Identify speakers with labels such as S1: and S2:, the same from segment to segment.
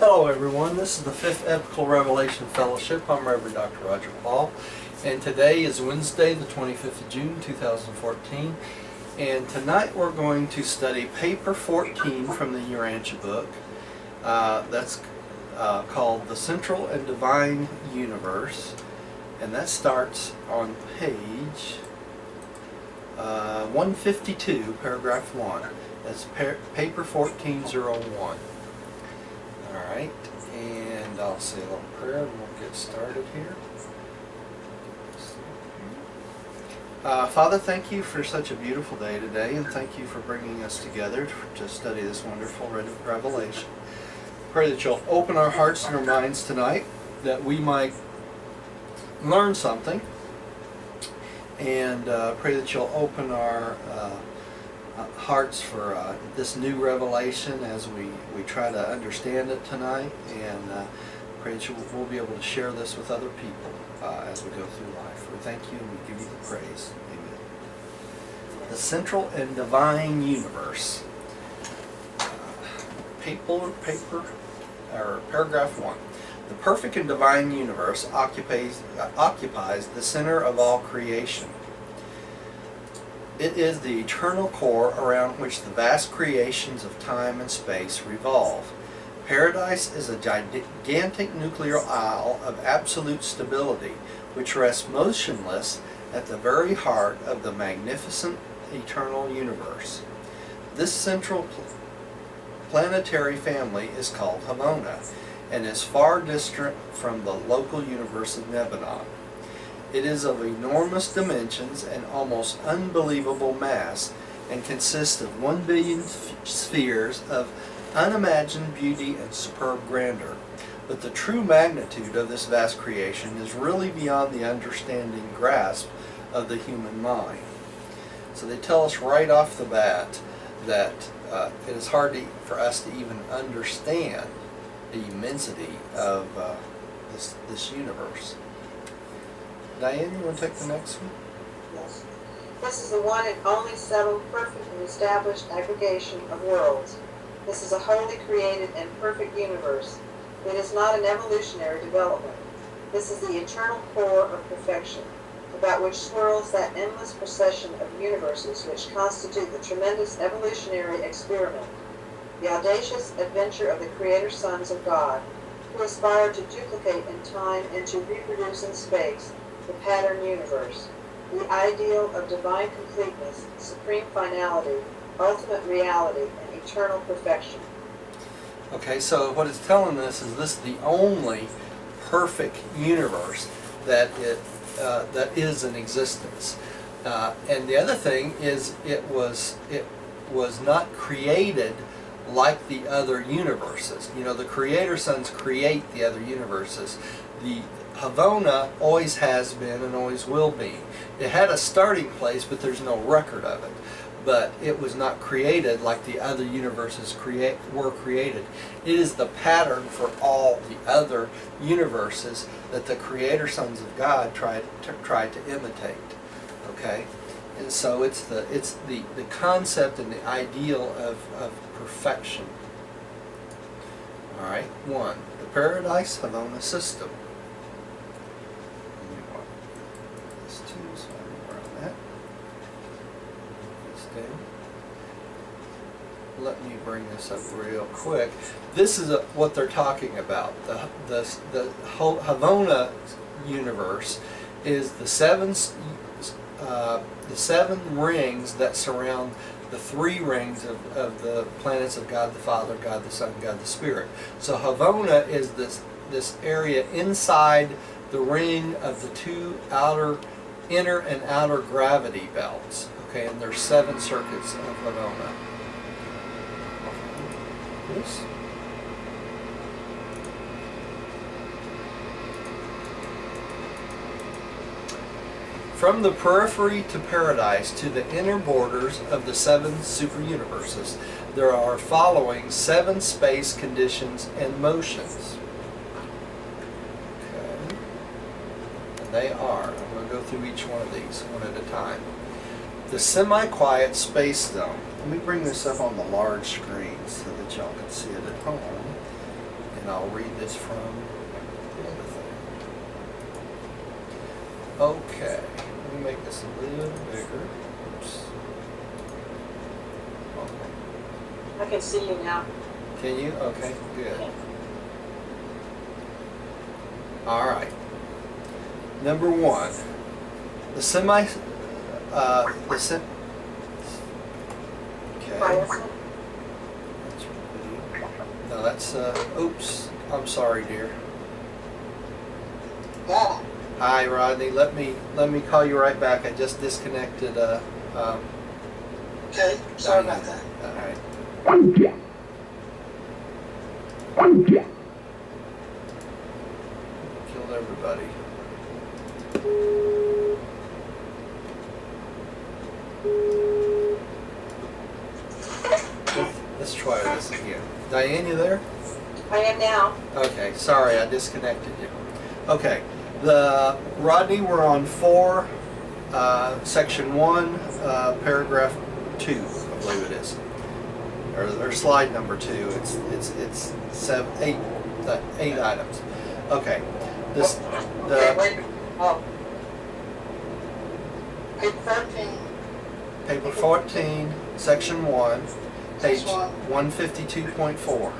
S1: Hello everyone, this is the 5th Epical Revelation Fellowship. I'm Reverend Dr. Roger Paul, and today is Wednesday the 25th of June 2014, and tonight we're going to study paper 14 from the Urantia book. That's called The Central and Divine Universe, and that starts on page 152, paragraph 1. That's paper 1401. Alright, and I'll say a little prayer and we'll get started here. Father, thank you for such a beautiful day today, and thank you for bringing us together to study this wonderful revelation. Pray that you'll open our hearts and our minds tonight, that we might learn something, and pray that you'll open our hearts for this new revelation as we try to understand it tonight, and pray that we'll be able to share this with other people as we go through life. We thank you and we give you the praise. Amen. The Central and Divine Universe. Paragraph 1. The perfect and divine universe occupies the center of all creation. It is the eternal core around which the vast creations of time and space revolve. Paradise is a gigantic nuclear isle of absolute stability, which rests motionless at the very heart of the magnificent eternal universe. This central planetary family is called Havona, and is far distant from the local universe of Nebanon. It is of enormous dimensions and almost unbelievable mass, and consists of 1 billion spheres of unimagined beauty and superb grandeur. But the true magnitude of this vast creation is really beyond the understanding grasp of the human mind. So they tell us right off the bat that it is hard for us to even understand the immensity of this universe. Diane, you want to take the next one?
S2: Yes. This is the one and only settled, perfect, and established aggregation of worlds. This is a wholly created and perfect universe. It is not an evolutionary development. This is the eternal core of perfection, about which swirls that endless procession of universes which constitute the tremendous evolutionary experiment, the audacious adventure of the creator sons of God, who aspire to duplicate in time and to reproduce in space the pattern universe, the ideal of divine completeness, supreme finality, ultimate reality, and eternal perfection.
S1: Okay, so what it's telling us is this is the only perfect universe that is in existence. And the other thing is it was not created like the other universes. You know, the creator sons create the other universes. The Havona always has been and always will be. It had a starting place, but there's no record of it. But it was not created like the other universes were created. It is the pattern for all the other universes that the creator sons of God tried to imitate. Okay? And so it's the concept and the ideal of perfection. Alright, 1. The Paradise Havona system. Let me bring this up real quick. This is what they're talking about. The Havona universe is the seven rings that surround the 3 rings of the planets of God the Father, God the Son, God the Spirit. So Havona is this area inside the ring of the 2 inner and outer gravity belts. Okay, and there's 7 circuits of Havona. This. From the periphery to paradise to the inner borders of the 7 superuniverses, there are following 7 space conditions and motions. Okay. And they are, I'm going to go through each one of these one at a time. The semi-quiet space zone. Let me bring this up on the large screen so that y'all can see it at home. And and I'll read this from the other thing. Okay, let me make this a little bigger. Oops.
S2: I can see you now.
S1: Can you? Okay, good. All right. Number one, the okay.
S2: Quiescent.
S1: No, that's, oops, I'm sorry, dear.
S3: Yeah.
S1: Hi, Rodney, let me call you right back. I just disconnected,
S3: Okay. Sorry about that.
S1: All right. Killed everybody. Let's try this again. Diane, you there?
S2: I am now.
S1: Okay, sorry, I disconnected you. Okay, Rodney, we're on 4, section 1, paragraph 2, I believe it is, or slide number 2. It's 8 items. Okay,
S3: Okay, wait. Oh. Page 13.
S1: paper 14, section 1, page
S3: This one.
S1: 152.4.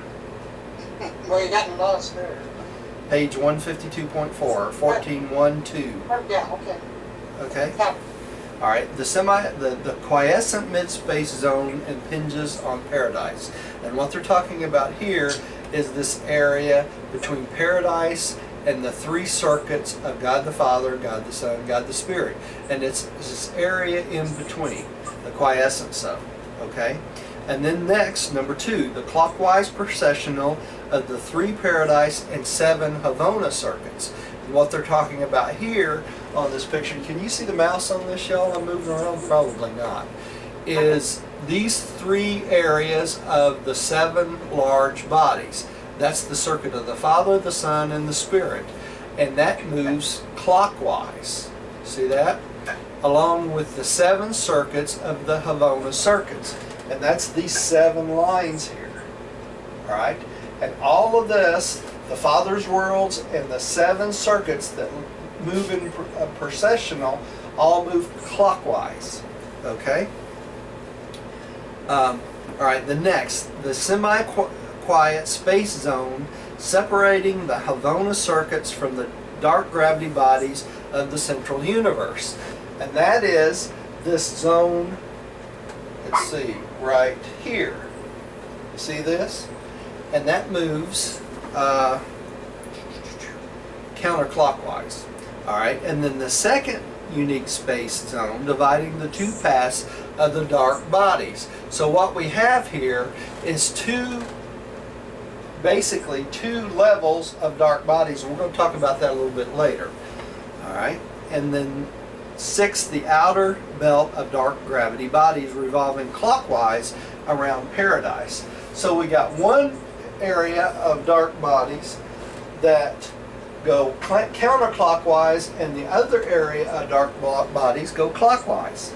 S3: Well, you got lost there.
S1: Page 152.4, 14.1.2.
S3: Oh, yeah, okay.
S1: Okay.
S3: Yeah.
S1: All right. The quiescent mid-space zone impinges on paradise, and what they're talking about here is this area between paradise and the 3 circuits of God the Father, God the Son, God the Spirit, and it's this area in between, the quiescent zone. Okay. And then next, number 2, the clockwise processional of the 3 paradise and 7 Havona circuits. And what they're talking about here on this picture, can you see the mouse on this, y'all? I'm moving around? Probably not. Is these 3 areas of the 7 large bodies. That's the circuit of the Father, the Son, and the Spirit. And that moves clockwise. See that? Along with the 7 circuits of the Havona circuits. And that's these 7 lines here. All right? And all of this, the Father's worlds and the 7 circuits that move in processional, all move clockwise. Okay? All right, the next, the semi-quiet space zone separating the Havona circuits from the dark gravity bodies of the central universe. And that is this zone, let's see, right here. You see this? And that moves counterclockwise. All right, and then the second unique space zone dividing the 2 paths of the dark bodies. So what we have here is basically two levels of dark bodies. We're going to talk about that a little bit later. All right, and then 6, the outer belt of dark gravity bodies revolving clockwise around paradise. So we got one area of dark bodies that go counterclockwise, and the other area of dark bodies go clockwise.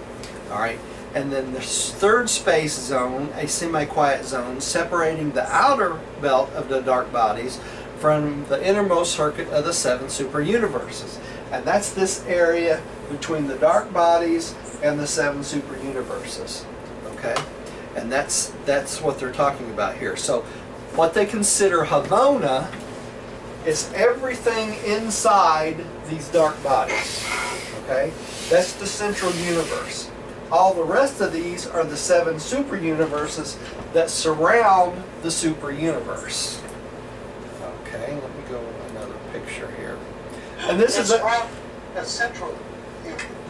S1: All right, and then the third space zone, a semi-quiet zone, separating the outer belt of the dark bodies from the innermost circuit of the 7 superuniverses. And that's this area between the dark bodies and the 7 superuniverses. Okay, and that's what they're talking about here. So what they consider Havona is everything inside these dark bodies. Okay, that's the central universe. All the rest of these are the 7 superuniverses that surround the superuniverse. Okay, let me go with another picture here. And this is
S3: the central.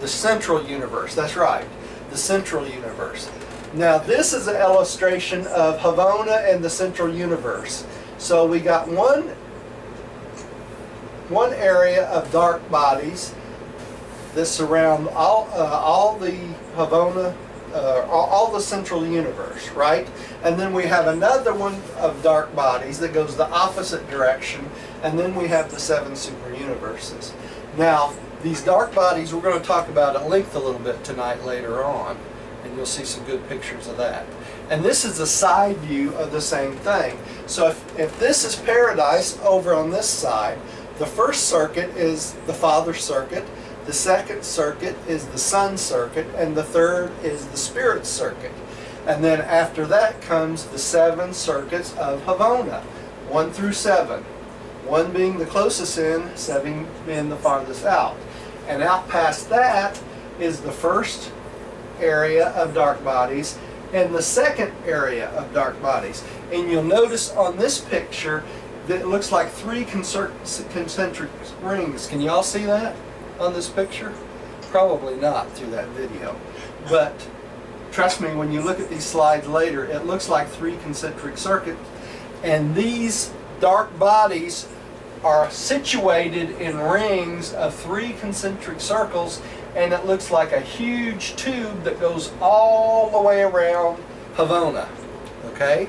S1: the central universe. That's right, the central universe. Now this is an illustration of Havona and the central universe. So we got one area of dark bodies that surround all the Havona, all the central universe, right? And then we have another one of dark bodies that goes the opposite direction, and then we have the 7 superuniverses. Now, these dark bodies we're going to talk about at length a little bit tonight later on, And you'll see some good pictures of that. And this is a side view of the same thing. So if this is paradise over on this side, the first circuit is the Father circuit, the second circuit is the Son circuit, and the third is the Spirit circuit. And then after that comes the 7 circuits of Havona, 1 through 7. 1 being the closest in, 7 being the farthest out. And out past that is the first area of dark bodies and the second area of dark bodies. And you'll notice on this picture that it looks like 3 concentric rings. Can you all see that on this picture? Probably not through that video. But trust me, when you look at these slides later, it looks like 3 concentric circuits. And these dark bodies are situated in rings of 3 concentric circles, and it looks like a huge tube that goes all the way around Havona. Okay?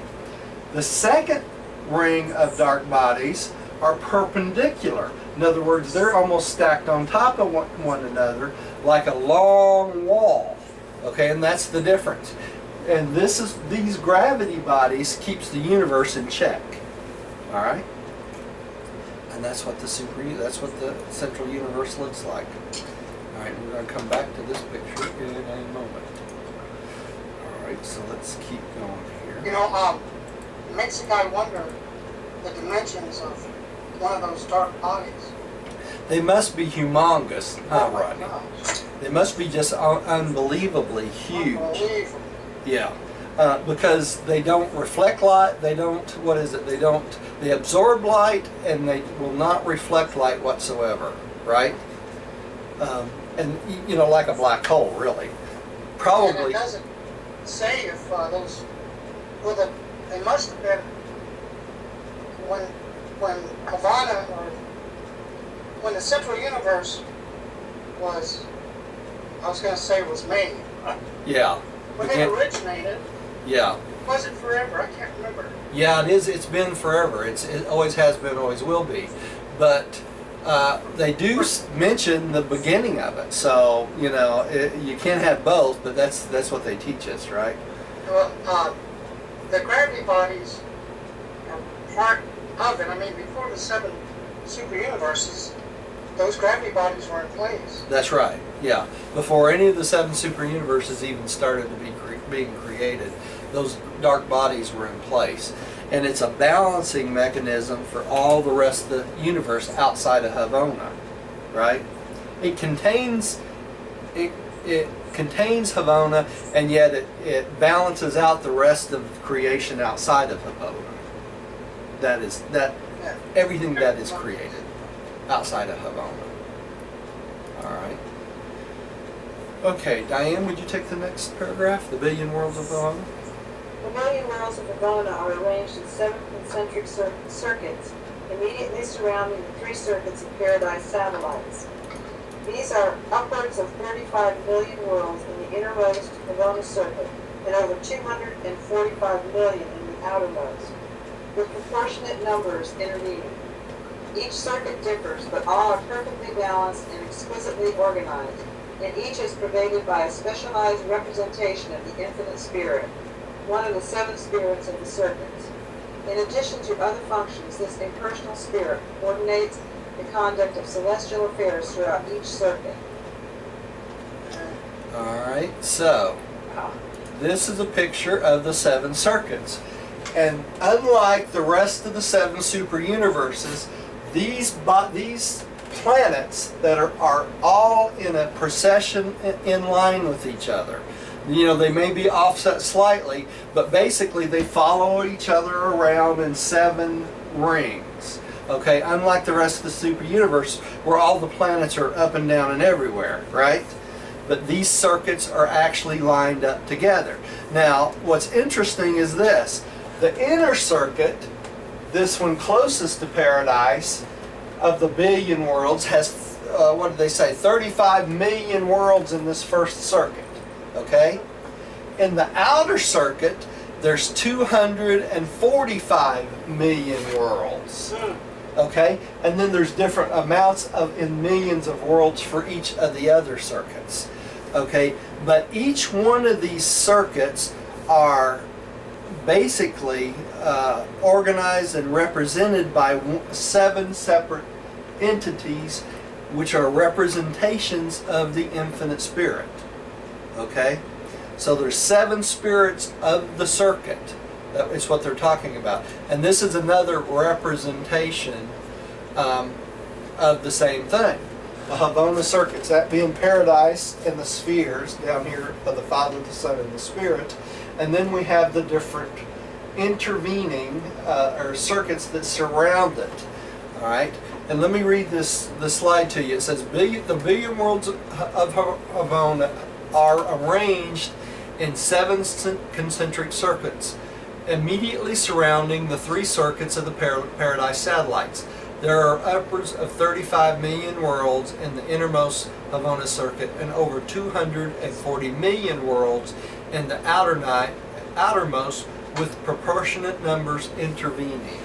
S1: The second ring of dark bodies are perpendicular. In other words, they're almost stacked on top of one another like a long wall. Okay, and that's the difference. And these gravity bodies keeps the universe in check. All right? And that's what the central universe looks like. All right, we're going to come back to this picture in a moment. All right, so let's keep going here.
S3: You know, it makes the guy wonder the dimensions of one of those dark bodies.
S1: They must be humongous, huh,
S3: Oh my
S1: Rodney?
S3: gosh.
S1: They must be just unbelievably huge.
S3: Unbelievable.
S1: Yeah, because they don't reflect light. They don't. What is it? They absorb light, and they will not reflect light whatsoever. Right? And you know, like a black hole, really.
S3: And
S1: Probably.
S3: it doesn't say if those, well, they must have been when Havana, or when the central universe was, I was going to say was made.
S1: Yeah.
S3: When
S1: We
S3: it
S1: can't-
S3: originated,
S1: Yeah.
S3: was it forever? I can't remember.
S1: Yeah, it is. It's been forever. It always has been, always will be. But they do mention the beginning of it. So you know, you can't have both. But that's what they teach us, right?
S3: Well, the gravity bodies are part of it. I mean, before the 7 super universes, those gravity bodies were in place.
S1: That's right. Yeah. Before any of the 7 super universes even started to be being created, those dark bodies were in place. And it's a balancing mechanism for all the rest of the universe outside of Havona, right? It contains Havona, and yet it balances out the rest of creation outside of Havona.
S3: Yeah.
S1: Everything that is created outside of Havona. All right. Okay, Diane, would you take the next paragraph? The billion worlds of Havona.
S2: The million worlds of Havona are arranged in 7 concentric circuits, immediately surrounding the 3 circuits of Paradise satellites. These are upwards of 35 million worlds in the innermost Havona circuit, and over 245 million in the outermost, with proportionate numbers intervening. Each circuit differs, but all are perfectly balanced and exquisitely organized, and each is pervaded by a specialized representation of the infinite spirit, one of the 7 spirits of the circuits. In addition to other functions, this impersonal spirit coordinates the conduct of celestial affairs throughout each circuit.
S1: All right, so this is a picture of the 7 circuits. And unlike the rest of the 7 super universes, these planets that are all in a procession in line with each other. You know, they may be offset slightly, but basically they follow each other around in 7 rings. Okay, unlike the rest of the super universe where all the planets are up and down and everywhere, right? But these circuits are actually lined up together. Now, what's interesting is this. The inner circuit, this one closest to Paradise, of the billion worlds, has, what did they say, 35 million worlds in this first circuit. Okay? In the outer circuit, there's 245 million worlds. Okay? And then there's different amounts in millions of worlds for each of the other circuits. Okay? But each one of these circuits are basically organized and represented by 7 separate entities, which are representations of the infinite spirit. Okay? So there's 7 spirits of the circuit. That is what they're talking about. And this is another representation of the same thing. The Havona circuits, that being paradise and the spheres down here of the Father, the Son, and the Spirit. And then we have the different intervening or circuits that surround it. All right? And let me read this slide to you. It says, the billion worlds of Havona are arranged in 7 concentric circuits, immediately surrounding the 3 circuits of the paradise satellites. There are upwards of 35 million worlds in the innermost Havona circuit and over 240 million worlds in the outermost, with proportionate numbers intervening.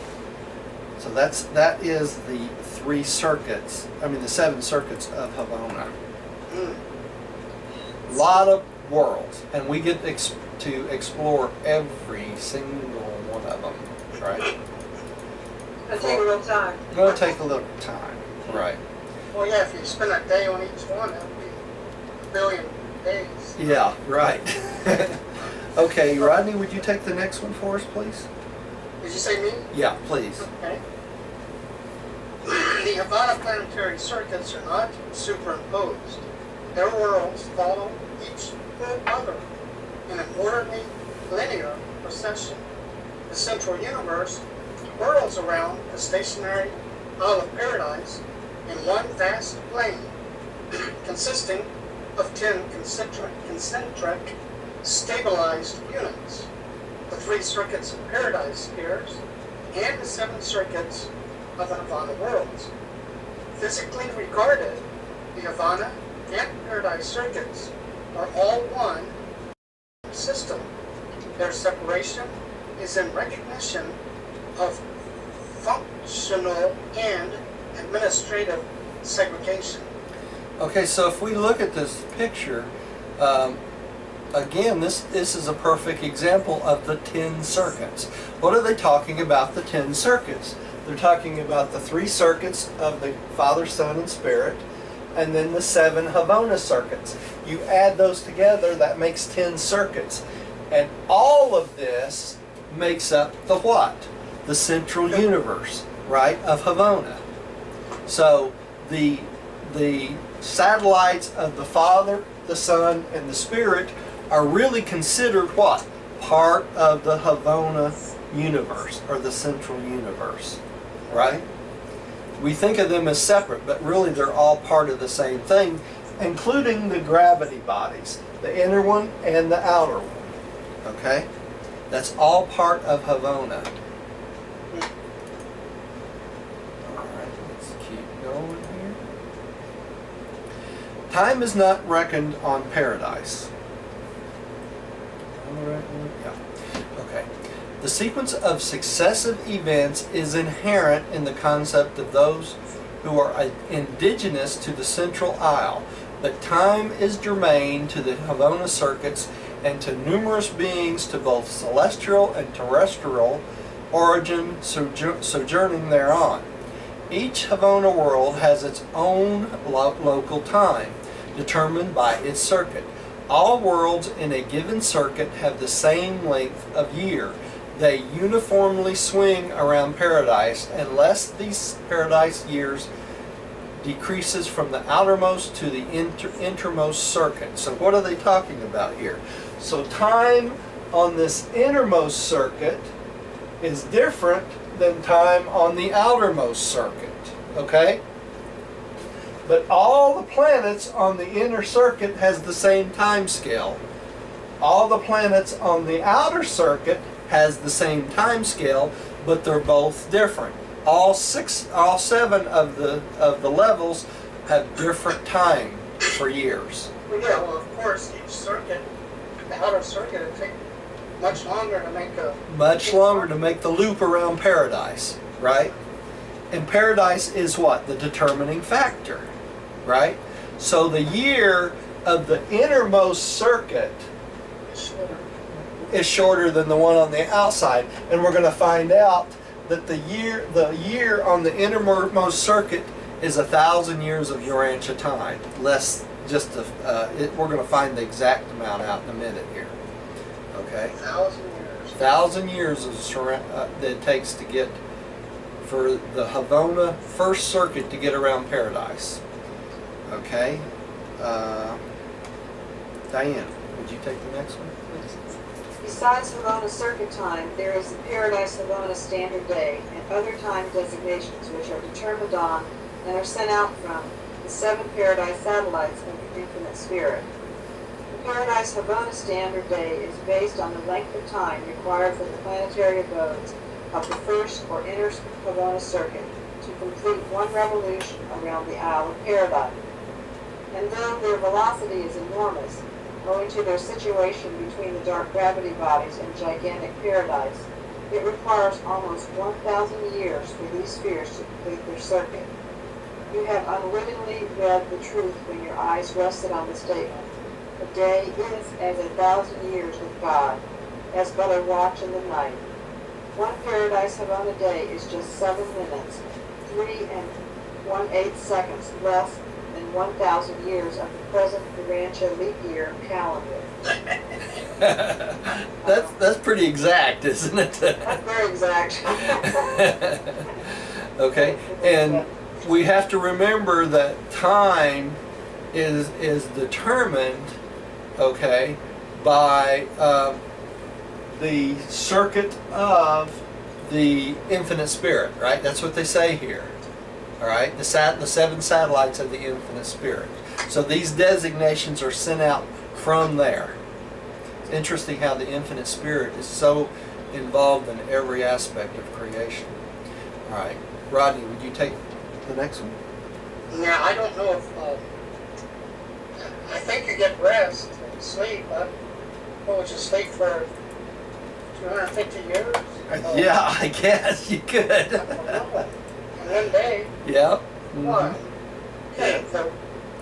S1: So that is the 3 circuits, the 7 circuits of Havona. A lot of worlds, and we get to explore every single one of them, right?
S2: It'll take a little time.
S1: It'll take a little time, right?
S3: Well, yeah, if you spend a day on each one, that would be a billion days.
S1: Yeah, right. Okay, Rodney, would you take the next one for us, please?
S3: Did you say me?
S1: Yeah, please.
S3: Okay. The Havana planetary circuits are not superimposed. Their worlds follow each other in an orderly, linear procession. The central universe whirls around the stationary Isle of Paradise in one vast plane, consisting of 10 concentric stabilized units, the 3 circuits of Paradise spheres, and the 7 circuits of the Havana worlds. Physically regarded, the Havana and Paradise circuits are all one system. Their separation is in recognition of functional and administrative segregation.
S1: Okay, so if we look at this picture, again, this is a perfect example of the 10 circuits. What are they talking about, the 10 circuits? They're talking about the 3 circuits of the Father, Son, and Spirit, and then the 7 Havona circuits. You add those together, that makes 10 circuits. And all of this makes up the what? The central universe, right, of Havona. So the satellites of the Father, the Son, and the Spirit are really considered what? Part of the Havona universe, or the central universe, right? We think of them as separate, but really they're all part of the same thing, including the gravity bodies, the inner one and the outer one, okay? That's all part of Havona. Alright, let's keep going here. Time is not reckoned on Paradise. Yeah. Okay. The sequence of successive events is inherent in the concept of those who are indigenous to the central isle, but time is germane to the Havona circuits and to numerous beings to both celestial and terrestrial origin sojourning thereon. Each Havona world has its own local time, determined by its circuit. All worlds in a given circuit have the same length of year. They uniformly swing around Paradise unless these Paradise years decreases from the outermost to the innermost circuit. So what are they talking about here? So time on this innermost circuit is different than time on the outermost circuit, okay? But all the planets on the inner circuit has the same time scale. All the planets on the outer circuit has the same time scale, but they're both different. All 7 of the levels have different time for years.
S3: Well, yeah, well, of course, each circuit, the outer circuit, would take much longer to make a...
S1: Much longer to make the loop around Paradise, right? And Paradise is what? The determining factor, right? So the year of the innermost circuit
S3: Sure.
S1: is shorter than the one on the outside, and we're going to find out that the year on the innermost circuit is 1,000 years of Urantia time. Less just we're going to find the exact amount out in a minute here. Okay,
S3: 1,000 years.
S1: 1,000 years that it takes to get for the Havona first circuit to get around Paradise. Okay, Diane, would you take the next one, please?
S2: Besides Havona Circuit Time, there is the Paradise Havona Standard Day and other time designations which are determined on and are sent out from the 7 Paradise satellites of the Infinite Spirit. The Paradise Havona Standard Day is based on the length of time required for the planetary abodes of the first or inner Havona Circuit to complete one revolution around the Isle of Paradise. And though their velocity is enormous, owing to their situation between the dark gravity bodies and gigantic Paradise, it requires almost 1,000 years for these spheres to complete their circuit. You have unwittingly read the truth when your eyes rested on the statement, "A day is as 1,000 years with God, as but a watch in the night." One Paradise Havona day is just 7 minutes, 3 1/8 seconds less than 1,000 years of the present Urantia leap year calendar.
S1: That's pretty exact, isn't it?
S2: That's very exact.
S1: Okay, and we have to remember that time is determined, okay, by the circuit of the Infinite Spirit, right? That's what they say here. All right, the 7 satellites of the Infinite Spirit. So these designations are sent out from there. It's interesting how the Infinite Spirit is so involved in every aspect of creation. All right, Rodney, would you take the next one?
S3: Now, I don't know if, I think you get rest and sleep, but what would you sleep for 250 years?
S1: Yeah, I guess you could.
S3: I don't know. In one day.
S1: Yep.
S3: Why? Okay, so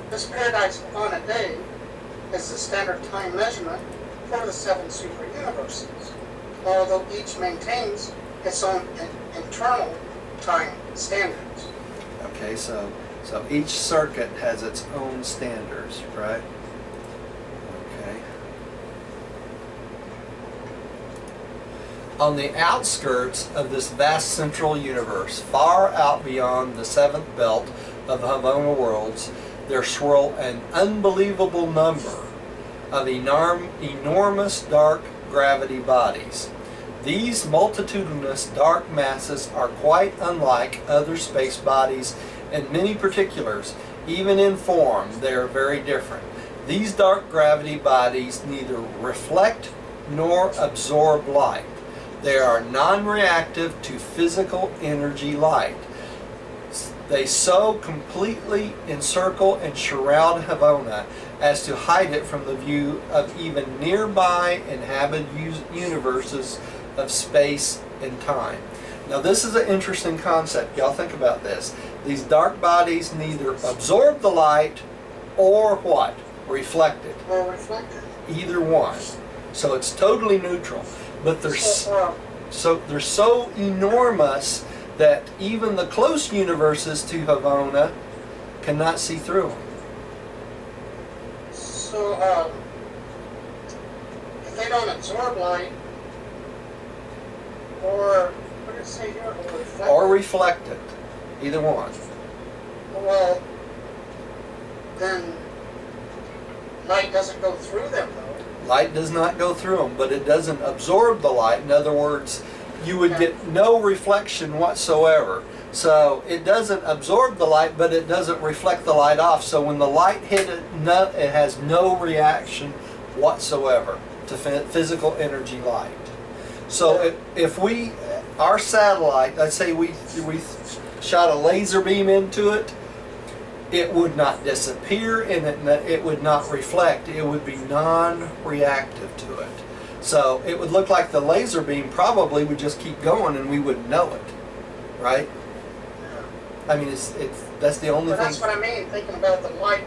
S3: this Paradise Havana day is the standard time measurement for the 7 super universes, although each maintains its own internal time standards.
S1: Okay, so each circuit has its own standards, right? Okay. On the outskirts of this vast central universe, far out beyond the 7th belt of the Havona worlds, there swirl an unbelievable number of enormous dark gravity bodies. These multitudinous dark masses are quite unlike other space bodies in many particulars. Even in form, they are very different. These dark gravity bodies neither reflect nor absorb light. They are non-reactive to physical energy light. They so completely encircle and surround Havona as to hide it from the view of even nearby inhabited universes of space and time. Now this is an interesting concept. Y'all think about this. These dark bodies neither absorb the light or what? Reflect it.
S3: Or reflected.
S1: Either one. So it's totally neutral. But they're so enormous that even the close universes to Havona cannot see through them.
S3: So, if they don't absorb light, or what did it say here? Or reflect?
S1: Or reflect it. Either one.
S3: Well, then light doesn't go through them, though.
S1: Light does not go through them, but it doesn't absorb the light. In other words, you would get no reflection whatsoever. So it doesn't absorb the light, but it doesn't reflect the light off. So when the light hit it, it has no reaction whatsoever to physical energy light. So if our satellite, let's say we shot a laser beam into it, it would not disappear and it would not reflect. It would be non-reactive to it. So it would look like the laser beam probably would just keep going and we wouldn't know it, right? I mean, that's the only
S3: But
S1: thing.
S3: that's what I mean, thinking about the light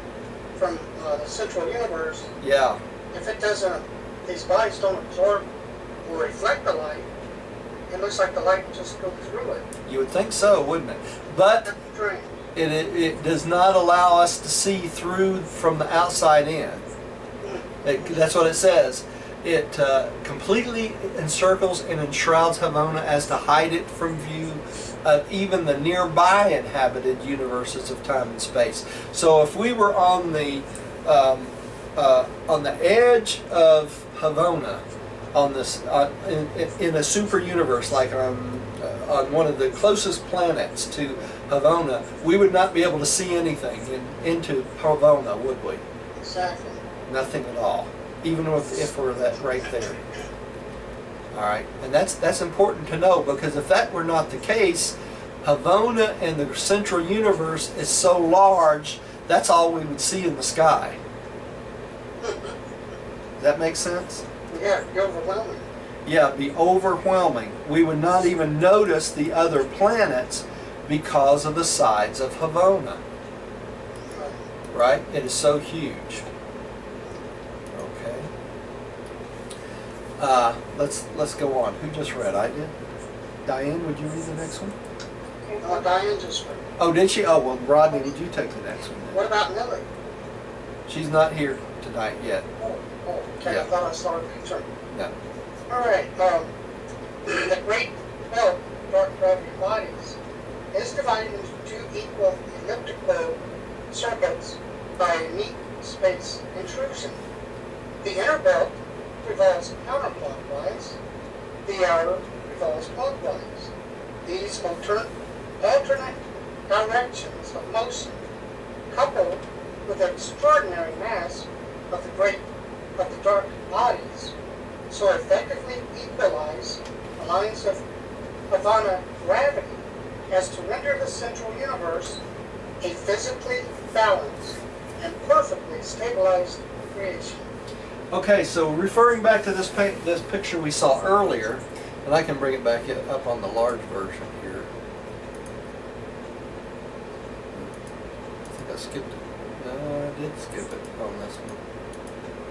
S3: from the central universe,
S1: Yeah.
S3: if it doesn't, these bodies don't absorb or reflect the light, it looks like the light will just go through it.
S1: You would think so, wouldn't it? But
S3: That's strange.
S1: it does not allow us to see through from the outside in. That's what it says. It completely encircles and enshrouds Havona as to hide it from view of even the nearby inhabited universes of time and space. So if we were on the edge of Havona, on this in a super universe, like on one of the closest planets to Havona, we would not be able to see anything into Havona, would we?
S3: Exactly.
S1: Nothing at all, even if we're that right there. All right, and that's important to know, because if that were not the case, Havona and the central universe is so large, that's all we would see in the sky. Does that make sense?
S3: Yeah, it'd be overwhelming.
S1: Yeah, it'd be overwhelming. We would not even notice the other planets because of the size of Havona. Right? It is so huge. Okay. Let's go on. Who just read? I did. Diane, would you read the next one?
S3: Diane just read.
S1: Oh, did she? Oh, well, Rodney, would you take the next one
S3: What
S1: then?
S3: about Millie?
S1: She's not here tonight yet.
S3: Oh, okay,
S1: Yeah.
S3: I thought I saw her picture.
S1: No.
S3: All right, the great belt of dark gravity bodies is divided into two equal elliptical circuits by a neat space intrusion. The inner belt revolves counterclockwise, the outer revolves clockwise. These alternate directions of motion, coupled with the extraordinary mass of the dark bodies, so effectively equalize the lines of Havana gravity as to render the central universe a physically balanced and perfectly stabilized creation.
S1: Okay, so referring back to this picture we saw earlier, and I can bring it back up on the large version here. I think I skipped it. No, I did skip it on this one.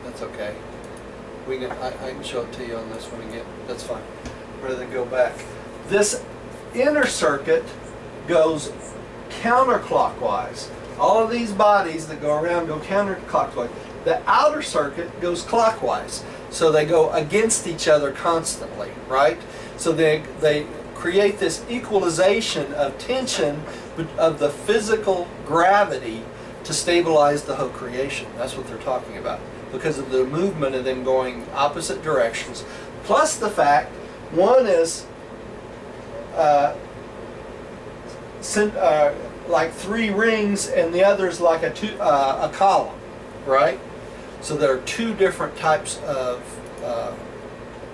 S1: That's okay. I can show it to you on this one again. That's fine. Rather than go back. This inner circuit goes counterclockwise. All of these bodies that go around go counterclockwise. The outer circuit goes clockwise. So they go against each other constantly, right? So they create this equalization of tension of the physical gravity to stabilize the whole creation. That's what they're talking about, because of the movement of them going opposite directions, plus the fact one is like three rings and the other is like a column, right? So there are two different types of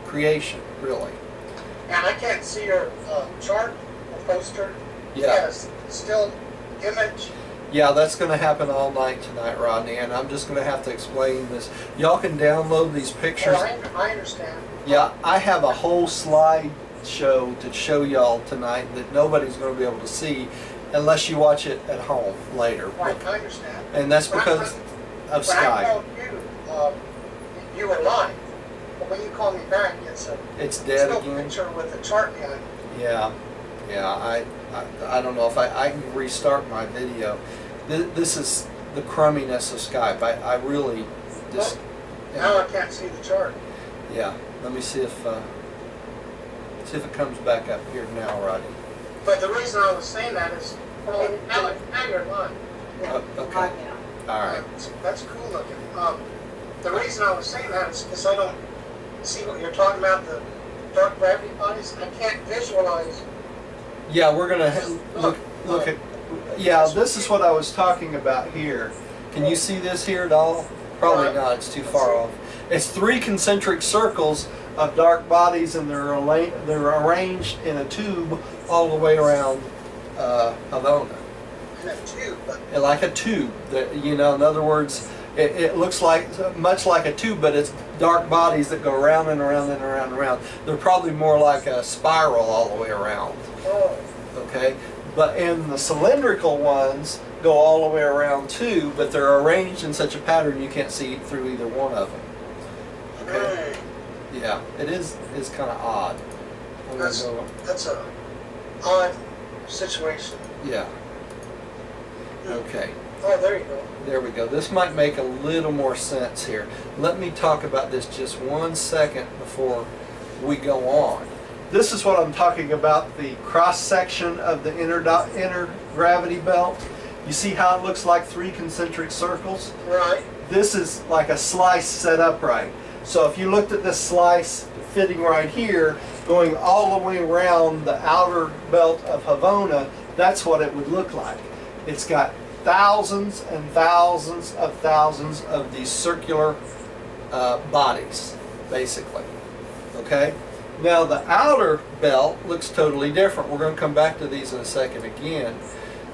S1: creation, really.
S3: And I can't see your chart or poster.
S1: Yeah.
S3: Yes, still image.
S1: Yeah, that's going to happen all night tonight, Rodney, and I'm just going to have to explain this. Y'all can download these pictures.
S3: Oh, I understand.
S1: Yeah, I have a whole slide show to show y'all tonight that nobody's going to be able to see unless you watch it at home later.
S3: Right, I understand.
S1: And that's because of
S3: When I
S1: Skype.
S3: called you, you were live. But when you call me back, it's a
S1: It's dead
S3: still
S1: again.
S3: picture with a chart behind it.
S1: Yeah. I don't know if I can restart my video. This is the crumminess of Skype. I really just.
S3: Now I can't see the chart.
S1: Yeah. Let me see if it comes back up here now, Rodney.
S3: But the reason I was saying that is, well, now you're live.
S1: Okay. All right.
S3: That's cool looking. The reason I was saying that is because I don't see what you're talking about, the dark gravity bodies. I can't visualize.
S1: Yeah, we're gonna look at. Yeah, this is what I was talking about here. Can you see this here at all? Probably not. It's too far off. It's three concentric circles of dark bodies, and they're arranged in a tube all the way around Havona.
S3: In a tube, but
S1: Like a tube. In other words, it looks like much like a tube, but it's dark bodies that go around and around and around and around. They're probably more like a spiral all the way around.
S3: oh,
S1: Okay, but in the cylindrical ones, go all the way around too, but they're arranged in such a pattern you can't see through either one of them. Okay? Yeah, it is kind of odd. I'm gonna go-
S3: That's a odd situation.
S1: Yeah. Okay.
S3: Oh, there you go.
S1: There we go. This might make a little more sense here. Let me talk about this just 1 second before we go on. This is what I'm talking about, the cross section of the inner gravity belt. You see how it looks like 3 concentric circles?
S3: Right.
S1: This is like a slice set up right. So if you looked at this slice fitting right here, going all the way around the outer belt of Havona, that's what it would look like. It's got thousands and thousands of these circular bodies, basically. Okay? Now the outer belt looks totally different. We're going to come back to these in a second again.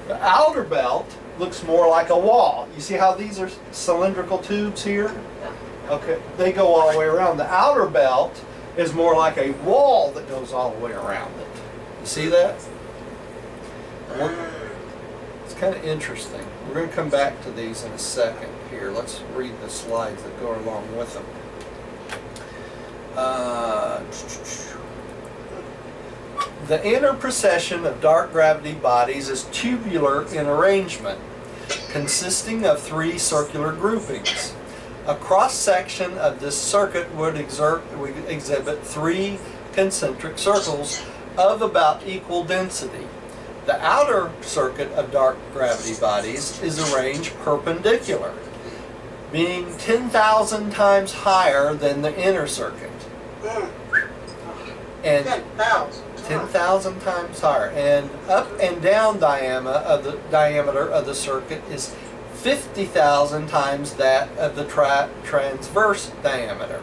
S1: The outer belt looks more like a wall. You see how these are cylindrical tubes here? Okay, they go all the way around. The outer belt is more like a wall that goes all the way around it. You see that? It's kind of interesting. We're going to come back to these in a second here. Let's read the slides that go along with them. The inner procession of dark gravity bodies is tubular in arrangement, consisting of 3 circular groupings. A cross-section of this circuit would exhibit 3 concentric circles of about equal density. The outer circuit of dark gravity bodies is arranged perpendicular, being 10,000 times higher than the inner circuit. And 10,000 times higher. And up and down diameter of the circuit is 50,000 times that of the transverse diameter.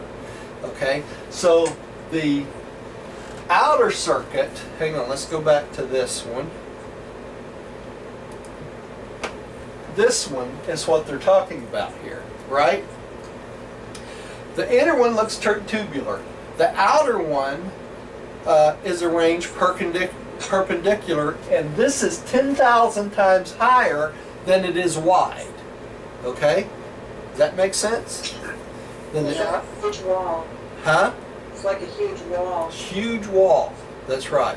S1: Okay, so the outer circuit, hang on, let's go back to this one. This one is what they're talking about here, right? The inner one looks tubular. The outer one is arranged perpendicular, and this is 10,000 times higher than it is wide. Okay? Does that make sense? Then
S2: It's like a huge wall.
S1: huh?
S2: It's like a huge wall.
S1: Huge wall. That's right.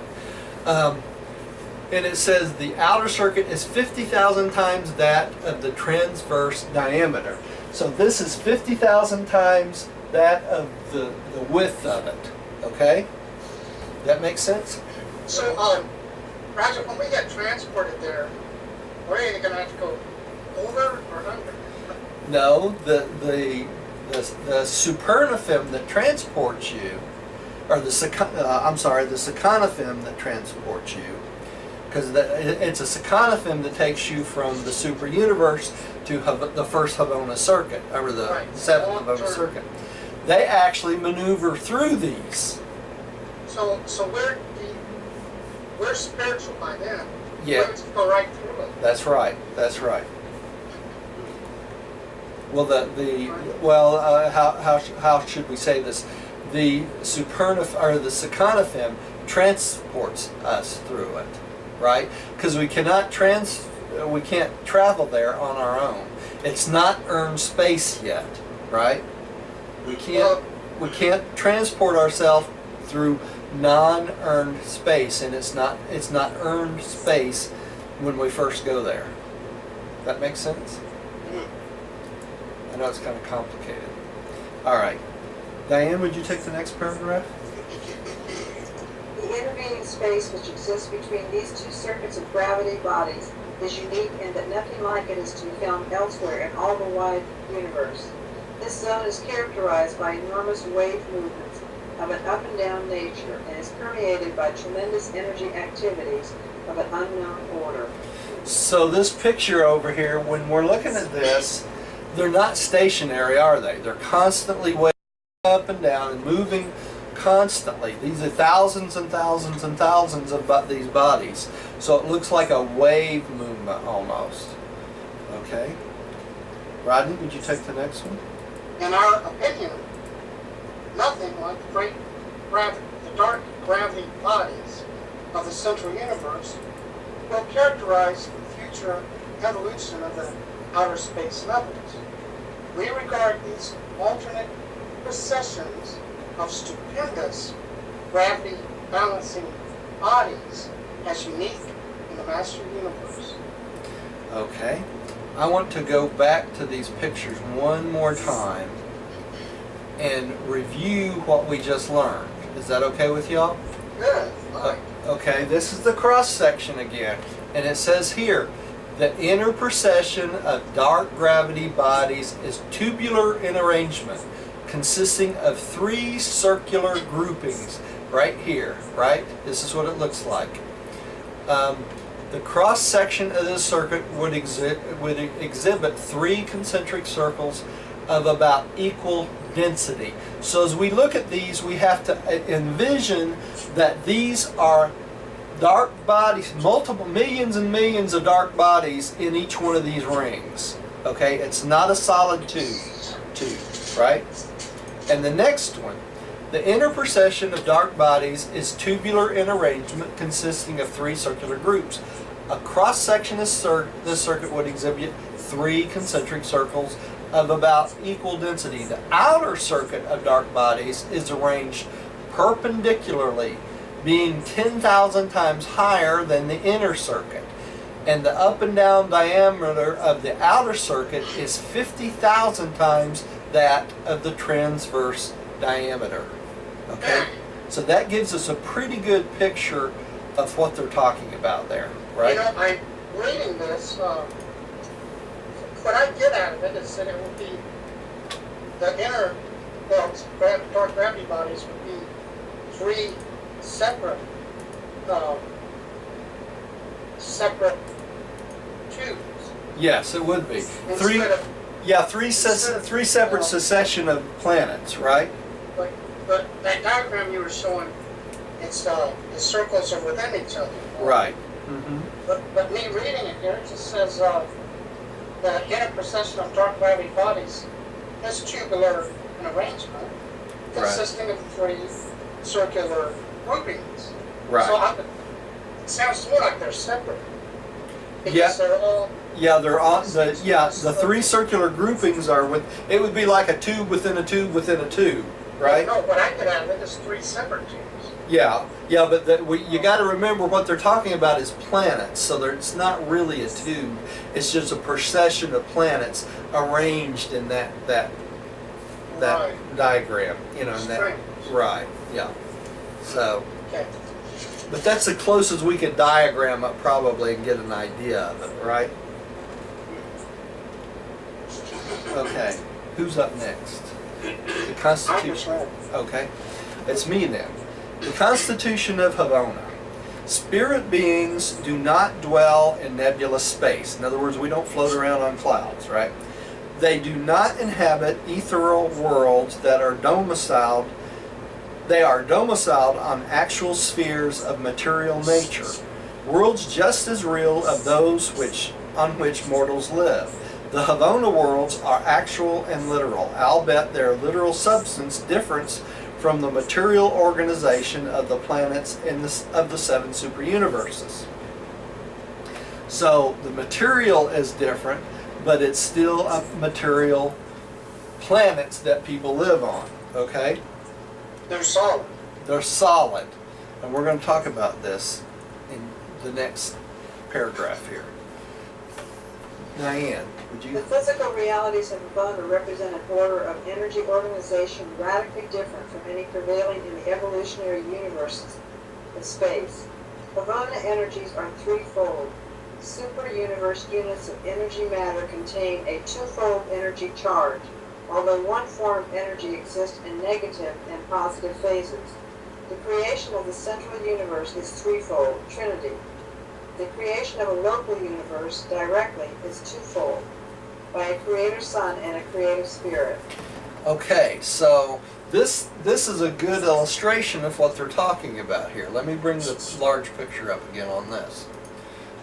S1: And it says the outer circuit is 50,000 times that of the transverse diameter. So this is 50,000 times that of the width of it. Okay? That makes sense?
S3: So, Roger, when we get transported there, we're either going to have to go over or under.
S1: No, the supernafim that transports you, or the saconafim that transports you, because it's a saconafim that takes you from the super universe to the first Havona circuit, or the
S3: Right.
S1: 7th Havona circuit. They actually maneuver through these.
S3: So we're spiritual by then.
S1: Yeah.
S3: We just go right through it.
S1: That's right. That's right. Well, how should we say this? The saconafim transports us through it, right? Because we can't travel there on our own. It's not earned space yet, right? We can't transport ourselves through non-earned space, and it's not earned space when we first go there. That makes sense? I know it's kind of complicated. All right. Diane, would you take the next paragraph?
S2: The intervening space which exists between these 2 circuits of gravity bodies is unique in that nothing like it is to be found elsewhere in all the wide universe. This zone is characterized by enormous wave movements of an up and down nature and is permeated by tremendous energy activities of an unknown order.
S1: So this picture over here, when we're looking at this, they're not stationary, are they? They're constantly waving up and down and moving constantly. These are thousands and thousands and thousands of these bodies. So it looks like a wave movement almost. Okay. Rodney, would you take the next one?
S3: In our opinion, nothing like the dark gravity bodies of the central universe will characterize future evolution of the outer space levels. We regard these alternate processions of stupendous gravity balancing bodies as unique in the master universe.
S1: Okay. I want to go back to these pictures one more time and review what we just learned. Is that okay with y'all?
S3: Good. Fine.
S1: Okay, this is the cross section again. And it says here, the inner procession of dark gravity bodies is tubular in arrangement, consisting of 3 circular groupings right here, right? This is what it looks like. The cross section of this circuit would exhibit 3 concentric circles of about equal density. So as we look at these, we have to envision that these are dark bodies, multiple millions and millions of dark bodies in each one of these rings. Okay, it's not a solid tube, right? And the next one, the inner procession of dark bodies is tubular in arrangement, consisting of 3 circular groups. A cross section of this circuit would exhibit 3 concentric circles of about equal density. The outer circuit of dark bodies is arranged perpendicularly, being 10,000 times higher than the inner circuit. And the up and down diameter of the outer circuit is 50,000 times that of the transverse diameter. Okay? So that gives us a pretty good picture of what they're talking about there, right?
S3: You know, I'm reading this. What I get out of it is that it will be the inner, well, dark gravity bodies would be 3 separate tubes.
S1: Yes, it would be.
S3: Instead of,
S1: Three separate succession of planets, right?
S3: but that diagram you were showing, it's the circles are within each other.
S1: Right. Mm-hmm.
S3: But me reading it here, it just says the inner procession of dark gravity bodies is tubular in arrangement, consisting of 3 circular groupings.
S1: Right.
S3: So it sounds to me like they're separate. Because
S1: Yeah.
S3: they're all.
S1: Yeah, they're on the 3 circular groupings are with. It would be like a tube within a tube within a tube, right?
S3: No, what I get out of it is 3 separate tubes.
S1: Yeah, but you got to remember what they're talking about is planets. So it's not really a tube. It's just a procession of planets arranged in that
S3: Right.
S1: diagram. You know, in that.
S3: Strange.
S1: Right. Yeah. So.
S3: Okay.
S1: But that's the closest we could diagram it probably and get an idea of it, right? Okay, who's up next? The Constitution. Okay, it's me then. The Constitution of Havona. Spirit beings do not dwell in nebulous space. In other words, we don't float around on clouds, right? They do not inhabit ethereal worlds that are domiciled. They are domiciled on actual spheres of material nature, worlds just as real of those on which mortals live. The Havona worlds are actual and literal, albeit their literal substance differs from the material organization of the planets of the 7 superuniverses. So the material is different, but it's still a material planets that people live on, okay?
S3: They're solid.
S1: They're solid. And we're going to talk about this in the next paragraph here. Diane, would
S2: The
S1: you?
S2: physical realities of Havona represent an order of energy organization radically different from any prevailing in the evolutionary universes of space. Havona energies are threefold. Super-universe units of energy matter contain a twofold energy charge, although one form of energy exists in negative and positive phases. The creation of the central universe is threefold, trinity. The creation of a local universe directly is twofold, by a creator sun and a creative spirit.
S1: Okay, so this is a good illustration of what they're talking about here. Let me bring the large picture up again on this.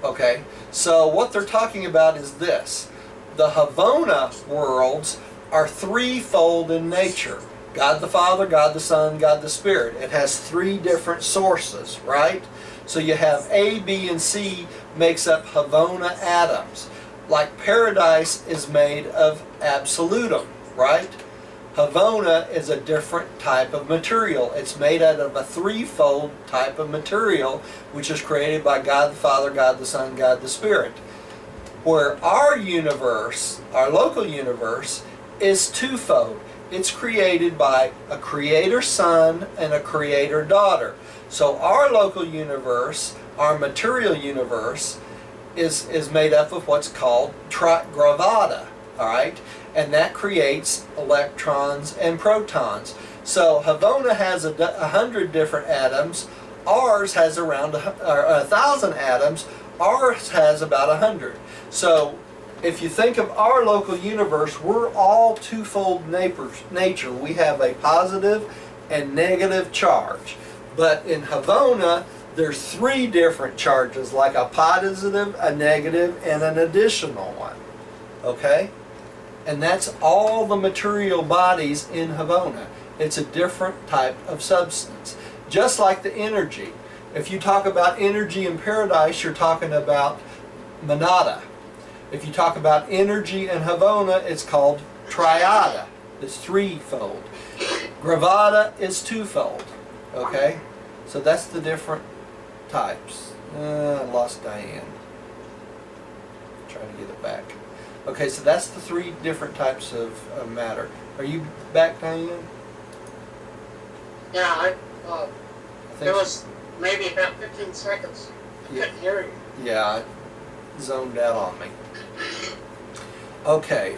S1: Okay, so what they're talking about is this. The Havona worlds are threefold in nature. God the Father, God the Son, God the Spirit. It has 3 different sources, right? So you have A, B, and C makes up Havona atoms. like paradise is made of absolutum, right? Havona is a different type of material. It's made out of a threefold type of material, which is created by God the Father, God the Son, God the Spirit. Where our universe, our local universe, is twofold. It's created by a creator son and a creator daughter. So our local universe, our material universe, is made up of what's called gravata, all right? And that creates electrons and protons. So Havona has 100 different atoms. Ours has around 1,000 atoms. Ours has about 100. So if you think of our local universe, we're all twofold nature. We have a positive and negative charge. But in Havona, there's 3 different charges, like a positive, a negative, and an additional one. Okay? And that's all the material bodies in Havona. It's a different type of substance. Just like the energy. If you talk about energy in paradise, you're talking about monada. If you talk about energy in Havona, it's called triada. It's threefold. Gravata is twofold. Okay? So that's the different types. I lost Diane. Trying to get it back. Okay, so that's the 3 different types of matter. Are you back, Diane?
S3: Yeah,
S1: I
S3: there was maybe about 15 seconds. I couldn't hear you.
S1: Yeah, it zoned out on me. Okay,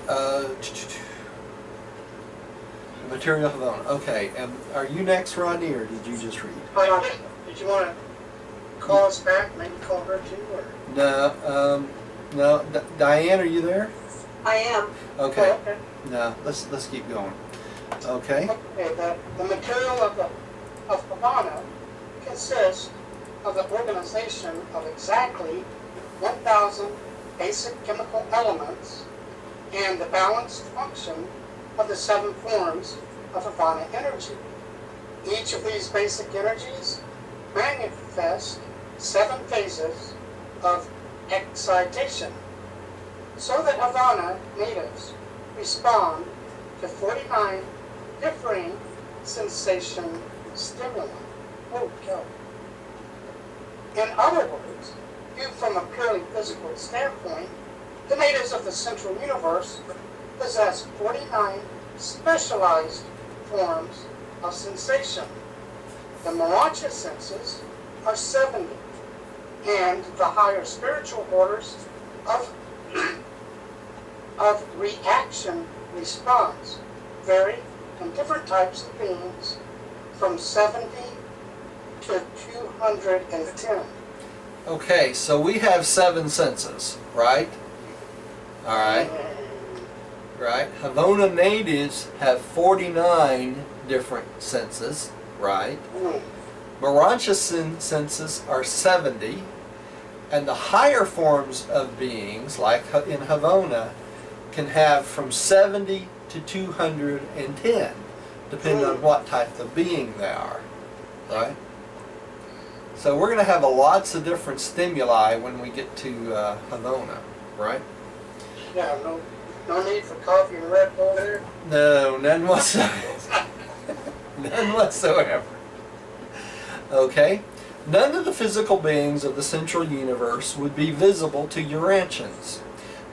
S1: material Havona. Okay, are you next, Rodney, or did you just read?
S3: Did you want to call us back? Maybe call her too? Or?
S1: No, no. Diane, are you there?
S2: I am.
S1: Okay.
S3: Oh, okay.
S1: No, let's keep going. Okay.
S3: Okay, the material of Havana consists of the organization of exactly 1,000 basic chemical elements and the balanced function of the 7 forms of Havana energy. Each of these basic energies manifest 7 phases of excitation, so that Havana natives respond to 49 differing sensation stimuli. Oh, God. In other words, viewed from a purely physical standpoint, the natives of the central universe possess 49 specialized forms of sensation. The Morontia senses are 70, and the higher spiritual orders of reaction response vary in different types of beings from 70 to 210.
S1: Okay, so we have 7 senses, right? All right. Right. Havona natives have 49 different senses, right? Morontia senses are 70, and the higher forms of beings, like in Havona, can have from 70 to 210, depending on what type of being they are, right? So we're going to have lots of different stimuli when we get to Havona, right?
S3: Yeah, no need for coffee and Red Bull there?
S1: No, none whatsoever. None whatsoever. Okay? None of the physical beings of the central universe would be visible to Urantians.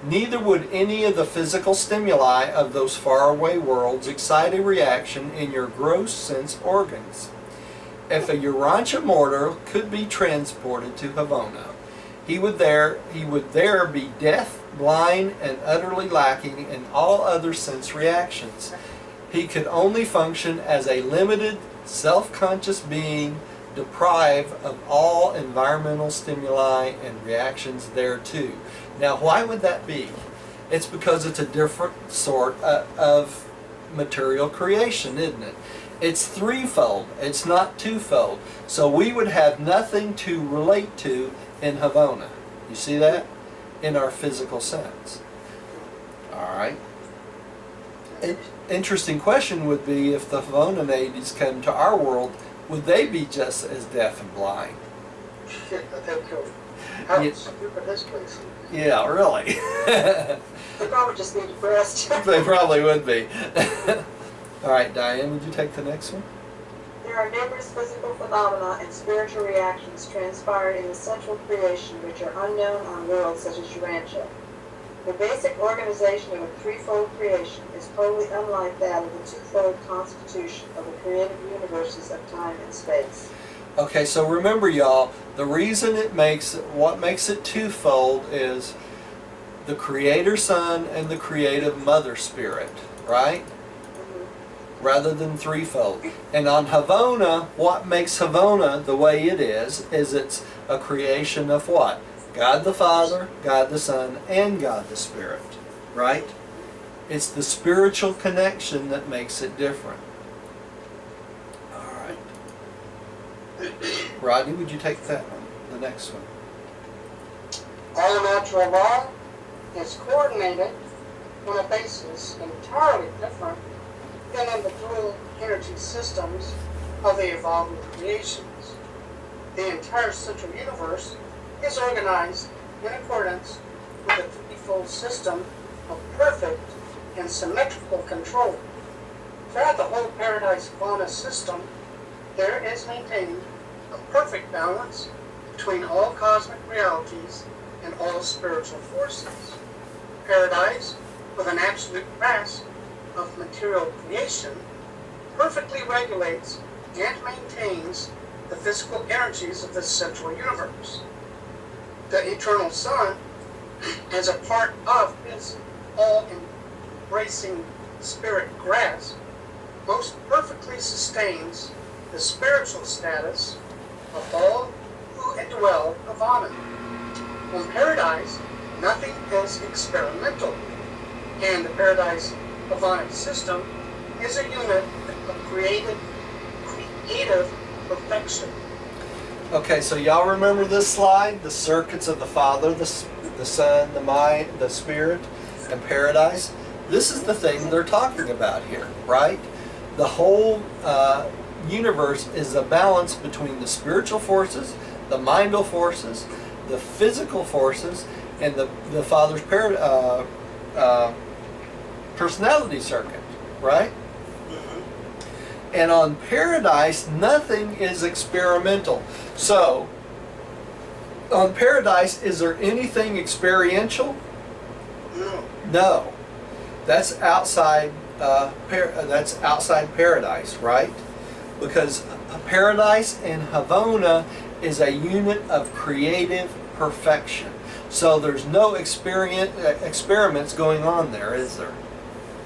S1: Neither would any of the physical stimuli of those faraway worlds excite a reaction in your gross sense organs. If a Urantia mortal could be transported to Havona, he would there be deaf, blind, and utterly lacking in all other sense reactions. He could only function as a limited, self-conscious being, deprived of all environmental stimuli and reactions thereto. Now, why would that be? It's because it's a different sort of material creation, isn't it? It's threefold. It's not twofold. So we would have nothing to relate to in Havona. You see that? In our physical sense. All right. Interesting question would be, if the Havona natives come to our world, would they be just as deaf and blind?
S3: How stupid is place?
S1: Yeah, really.
S2: They probably just be depressed.
S1: They probably would be. All right, Diane, would you take the next one?
S2: There are numerous physical phenomena and spiritual reactions transpiring in the central creation which are unknown on worlds such as Urantia. The basic organization of a threefold creation is wholly unlike that of the twofold constitution of the created universes of time and space.
S1: Okay, so remember, y'all, the reason what makes it twofold is the Creator Son and the Creative Mother Spirit, right? Rather than threefold. And on Havona, what makes Havona the way it is it's a creation of what? God the Father, God the Son, and God the Spirit, right? It's the spiritual connection that makes it different. All right. Rodney, would you take that one, the next one?
S3: All natural law is coordinated on a basis entirely different than in the dual energy systems of the evolving creations. The entire central universe is organized in accordance with a threefold system of perfect and symmetrical control. Throughout the whole Paradise Fauna system, there is maintained a perfect balance between all cosmic realities and all spiritual forces. Paradise, with an absolute grasp of material creation, perfectly regulates and maintains the physical energies of this central universe. The Eternal Son, as a part of his all-embracing spirit grasp, most perfectly sustains the spiritual status of all who indwell Havana. On Paradise, nothing is experimental, and the Paradise Havana system is a unit of creative perfection.
S1: Okay, so y'all remember this slide? The circuits of the Father, the Son, the Mind, the Spirit, and Paradise? This is the thing they're talking about here, right? The whole universe is a balance between the spiritual forces, the mindal forces, the physical forces, and the Father's personality circuit, right? And on Paradise, nothing is experimental. So, on Paradise, is there anything experiential?
S3: No.
S1: No. That's outside. That's outside Paradise, right? Because Paradise and Havona is a unit of creative perfection. So there's no experiments going on there, is there?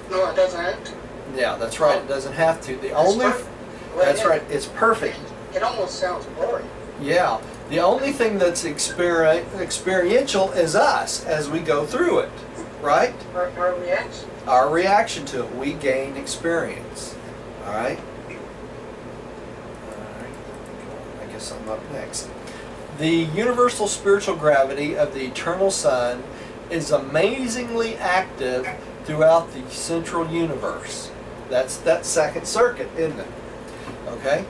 S3: No, it doesn't have to.
S1: Yeah, that's right. It doesn't have to. The
S3: It's
S1: only.
S3: perfect.
S1: That's right. It's perfect.
S3: It almost sounds boring.
S1: Yeah. The only thing that's experiential is us as we go through it, right?
S3: Our reaction.
S1: Our reaction to it. We gain experience. All right. I guess I'm up next. The universal spiritual gravity of the Eternal Son is amazingly active throughout the central universe. That's that second circuit, isn't it? Okay?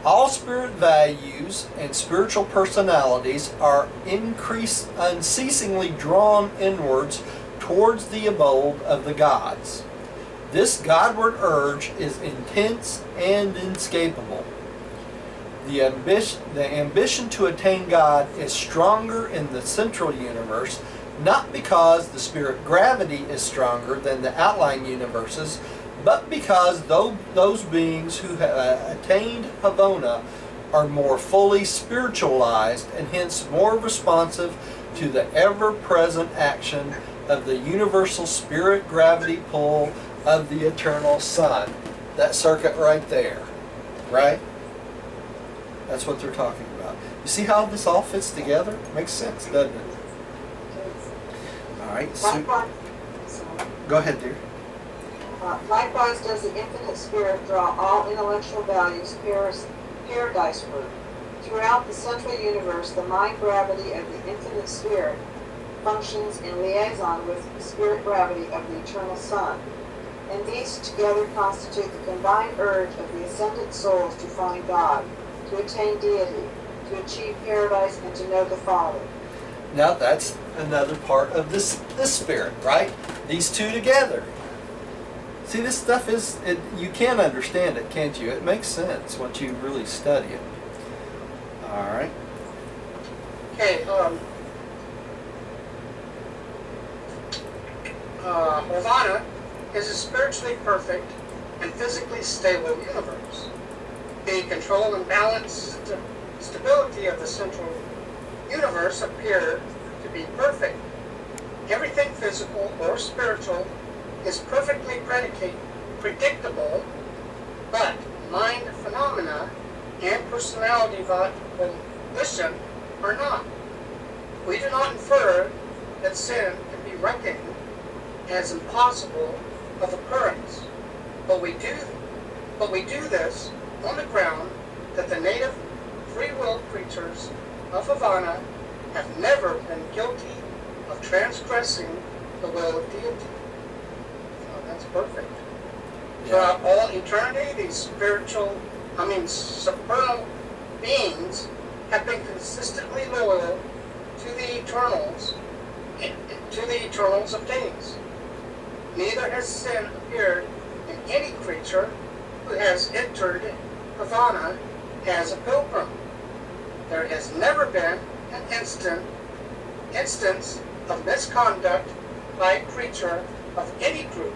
S1: All spirit values and spiritual personalities are unceasingly drawn inwards towards the abode of the gods. This Godward urge is intense and inescapable. The ambition to attain God is stronger in the central universe, not because the spirit gravity is stronger than the outlying universes, but because those beings who have attained Havona are more fully spiritualized and hence more responsive to the ever-present action of the universal spirit gravity pull of the Eternal Son. That circuit right there, right? That's what they're talking about. You see how this all fits together? Makes sense, doesn't it? All right, go ahead, dear.
S2: Likewise does the infinite spirit draw all intellectual values paradiseward. Throughout the central universe, the mind gravity of the infinite spirit functions in liaison with the spirit gravity of the Eternal Son, and these together constitute the combined urge of the ascended souls to find God, to attain deity, to achieve paradise, and to know the Father.
S1: Now that's another part of this spirit, right? These two together. See, this stuff you can understand it, can't you? It makes sense once you really study it. All right.
S3: Okay, Nirvana is a spiritually perfect and physically stable universe. The control and balance stability of the central universe appear to be perfect. Everything physical or spiritual is perfectly predictable, but mind phenomena and personality volition are not. We do not infer that sin can be reckoned as impossible of occurrence, but we do this on the ground that the native free will creatures of Havana have never been guilty of transgressing the will of deity. Oh, that's perfect. Throughout all eternity, these supernal beings have been consistently loyal to the eternals of days. Neither has sin appeared in any creature who has entered Havana as a pilgrim. There has never been an instance of misconduct by a creature of any group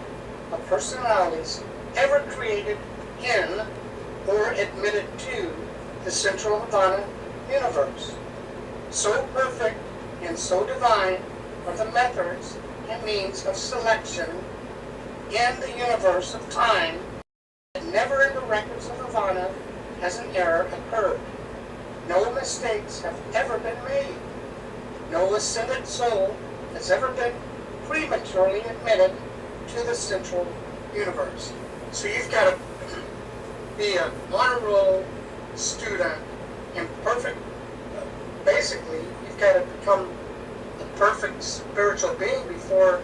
S3: of personalities ever created in or admitted to the central Havana universe. So perfect and so divine are the methods and means of selection in the universe of time that never in the records of Havana has an error occurred. No mistakes have ever been made. No ascended soul has ever been prematurely admitted to the central universe. So you've got to be an honor roll student and perfect. Basically, you've got to become the perfect spiritual being before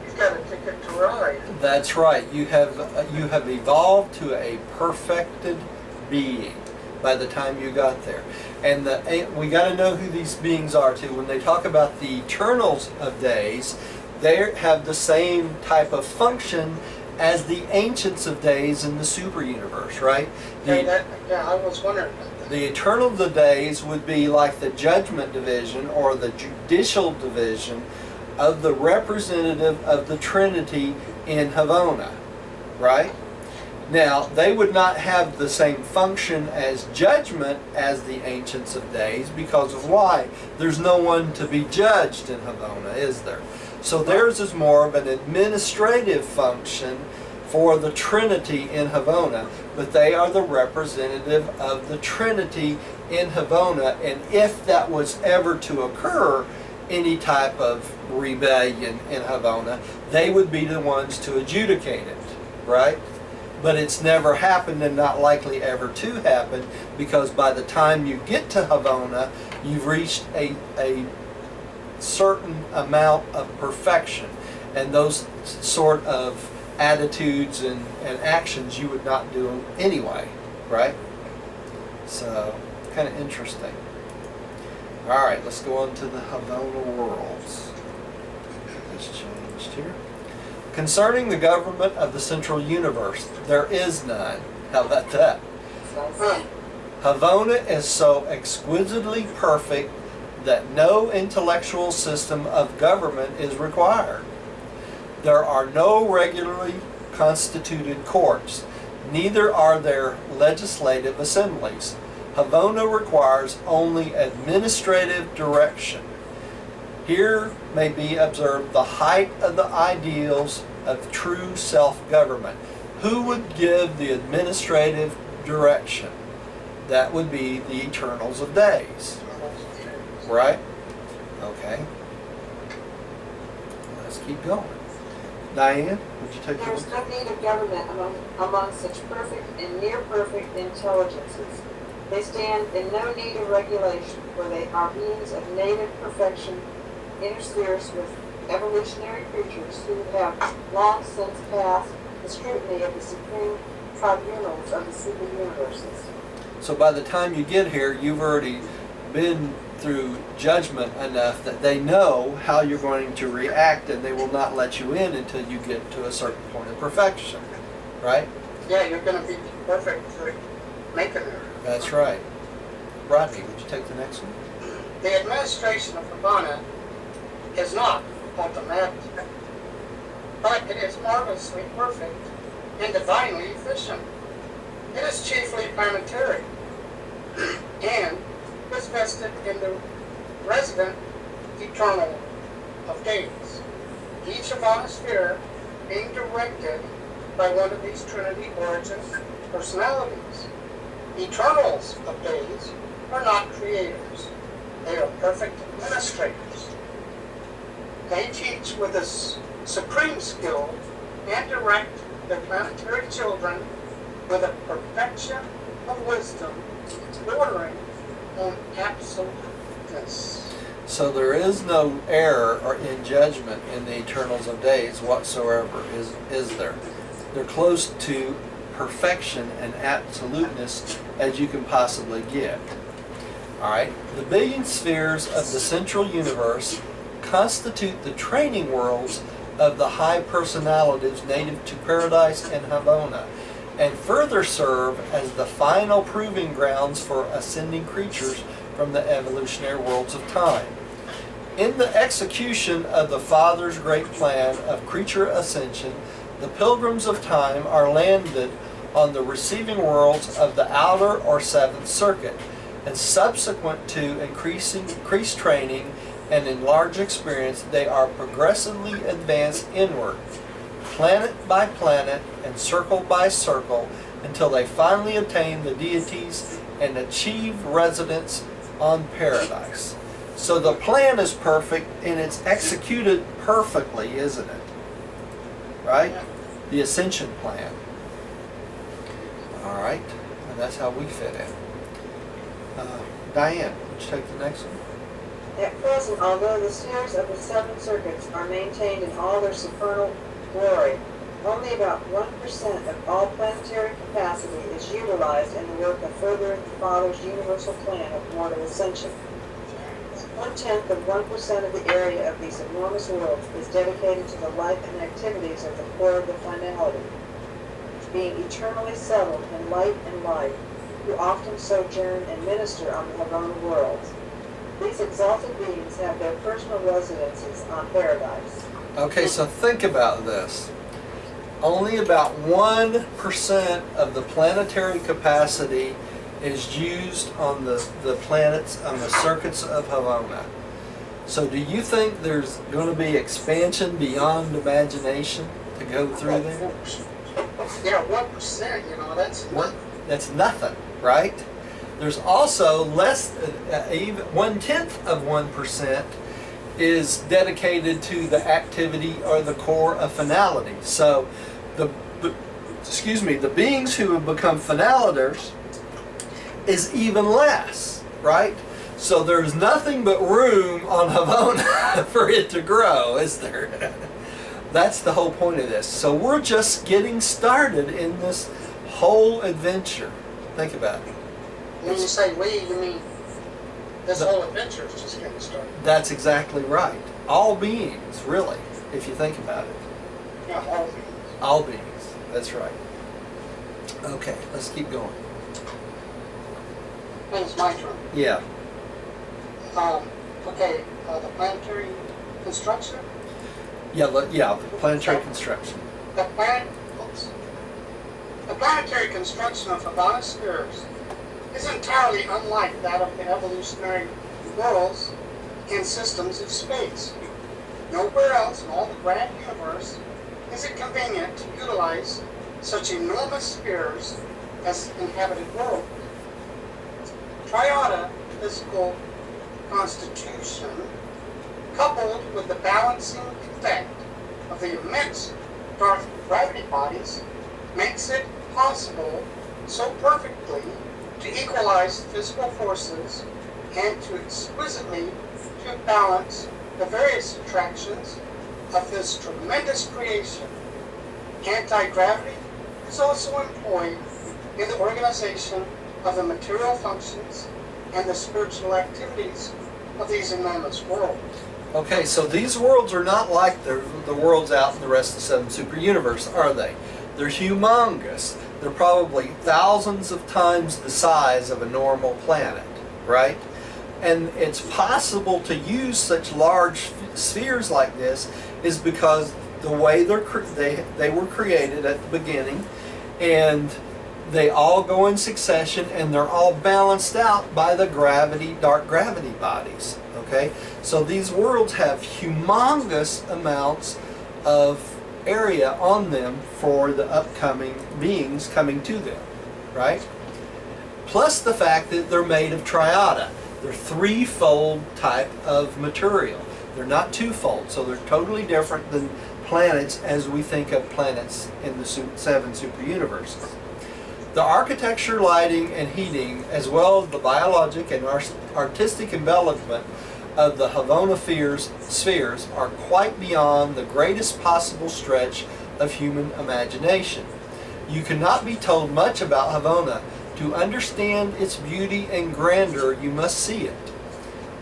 S3: you've got a ticket to ride.
S1: That's right. You have evolved to a perfected being by the time you got there. And we got to know who these beings are too. When they talk about the eternals of days, they have the same type of function as the ancients of days in the super universe, right?
S3: I was wondering about that.
S1: The eternal of the days would be like the judgment division or the judicial division of the representative of the Trinity in Havana, right? Now, they would not have the same function as judgment as the ancients of days because of why? There's no one to be judged in Havana, is there? So theirs is more of an administrative function for the Trinity in Havana, but they are the representative of the Trinity in Havana, and if that was ever to occur, any type of rebellion in Havana, they would be the ones to adjudicate it, right? But it's never happened and not likely ever to happen because by the time you get to Havana, you've reached a certain amount of perfection, and those sort of attitudes and actions you would not do anyway, right? So, kind of interesting. All right, let's go on to the Havana worlds. This changed here. Concerning the government of the central universe, there is none. How about that? Havana is so exquisitely perfect that no intellectual system of government is required. There are no regularly constituted courts, neither are there legislative assemblies. Havana requires only administrative direction. Here may be observed the height of the ideals of true self-government. Who would give the administrative direction? That would be the eternals of days. Right? Okay. Let's keep going. Diane, would you take
S2: There is no need of government among such perfect and near perfect intelligences. They stand in no need of regulation, for they are beings of native perfection, interspersed with evolutionary creatures who have long since passed the scrutiny of the supreme tribunals of the super universes.
S1: So by the time you get here, you've already been through judgment enough that they know how you're going to react, and they will not let you in until you get to a certain point of perfection, right?
S3: Yeah, you're going to be perfect to make an error.
S1: That's right. Rodney, would you take the next one?
S3: The administration of Havana is not automatic, but it is marvelously perfect and divinely efficient. It is chiefly planetary and is vested in the resident eternal of days, each Havana sphere being directed by one of these Trinity origin personalities. Eternals of days are not creators. They are perfect administrators. They teach with a supreme skill and direct their planetary children with a perfection of wisdom, bordering on absoluteness.
S1: So there is no error or in judgment in the eternals of days whatsoever, is there? They're close to perfection and absoluteness as you can possibly get. Alright, the billion spheres of the central universe constitute the training worlds of the high personalities native to Paradise and Havana, and further serve as the final proving grounds for ascending creatures from the evolutionary worlds of time. In the execution of the Father's great plan of creature ascension, the pilgrims of time are landed on the receiving worlds of the outer or seventh circuit, and subsequent to increased training and enlarged experience, they are progressively advanced inward, planet by planet and circle by circle, until they finally attain the deities and achieve residence on Paradise. So the plan is perfect and it's executed perfectly, isn't it? Right? The ascension plan. All right, and that's how we fit in. Diane, would you take the next one?
S2: At present, although the spheres of the seven circuits are maintained in all their supernal glory, only about 1% of all planetary capacity is utilized in the work of furthering the Father's universal plan of mortal ascension. 1/10 of 1% of the area of these enormous worlds is dedicated to the life and activities of the core of the finality, being eternally settled in light and life, who often sojourn and minister on the Havana worlds. These exalted beings have their personal residences on Paradise.
S1: Okay, so think about this. Only about 1% of the planetary capacity is used on the planets, on the circuits of Havana. So do you think there's going to be expansion beyond imagination to go through there?
S3: Yeah, 1%, that's nothing.
S1: That's nothing, right? There's also less, even 1/10 of 1% is dedicated to the activity or the core of finality. So the beings who have become finaliters is even less, right? So there's nothing but room on Havana for it to grow, is there? That's the whole point of this. So we're just getting started in this whole adventure. Think about it.
S3: When you say we, you mean this whole adventure is just getting started.
S1: That's exactly right. All beings, really, if you think about it.
S3: Yeah, all beings.
S1: All beings. That's right. Okay, let's keep going.
S3: And it's my turn.
S1: Yeah.
S3: The planetary construction.
S1: Yeah, the planetary construction.
S3: The planetary construction of Havana spheres is entirely unlike that of the evolutionary worlds and systems of space. Nowhere else in all the grand universe is it convenient to utilize such enormous spheres as inhabited worlds. Triada physical constitution, coupled with the balancing effect of the immense dark gravity bodies, makes it possible so perfectly to equalize physical forces and to exquisitely to balance the various attractions of this tremendous creation. Anti-gravity is also employed in the organization of the material functions and the spiritual activities of these enormous worlds.
S1: Okay, so these worlds are not like the worlds out in the rest of the seven super universe, are they? They're humongous. They're probably thousands of times the size of a normal planet, right? And it's possible to use such large spheres like this is because the way they were created at the beginning, and they all go in succession, and they're all balanced out by the dark gravity bodies. Okay, so these worlds have humongous amounts of area on them for the upcoming beings coming to them, right? Plus the fact that they're made of triada. They're threefold type of material. They're not twofold, so they're totally different than planets as we think of planets in the seven super universes. The architecture, lighting, and heating, as well as the biologic and artistic embellishment of the Havona spheres are quite beyond the greatest possible stretch of human imagination. You cannot be told much about Havona. To understand its beauty and grandeur, you must see it.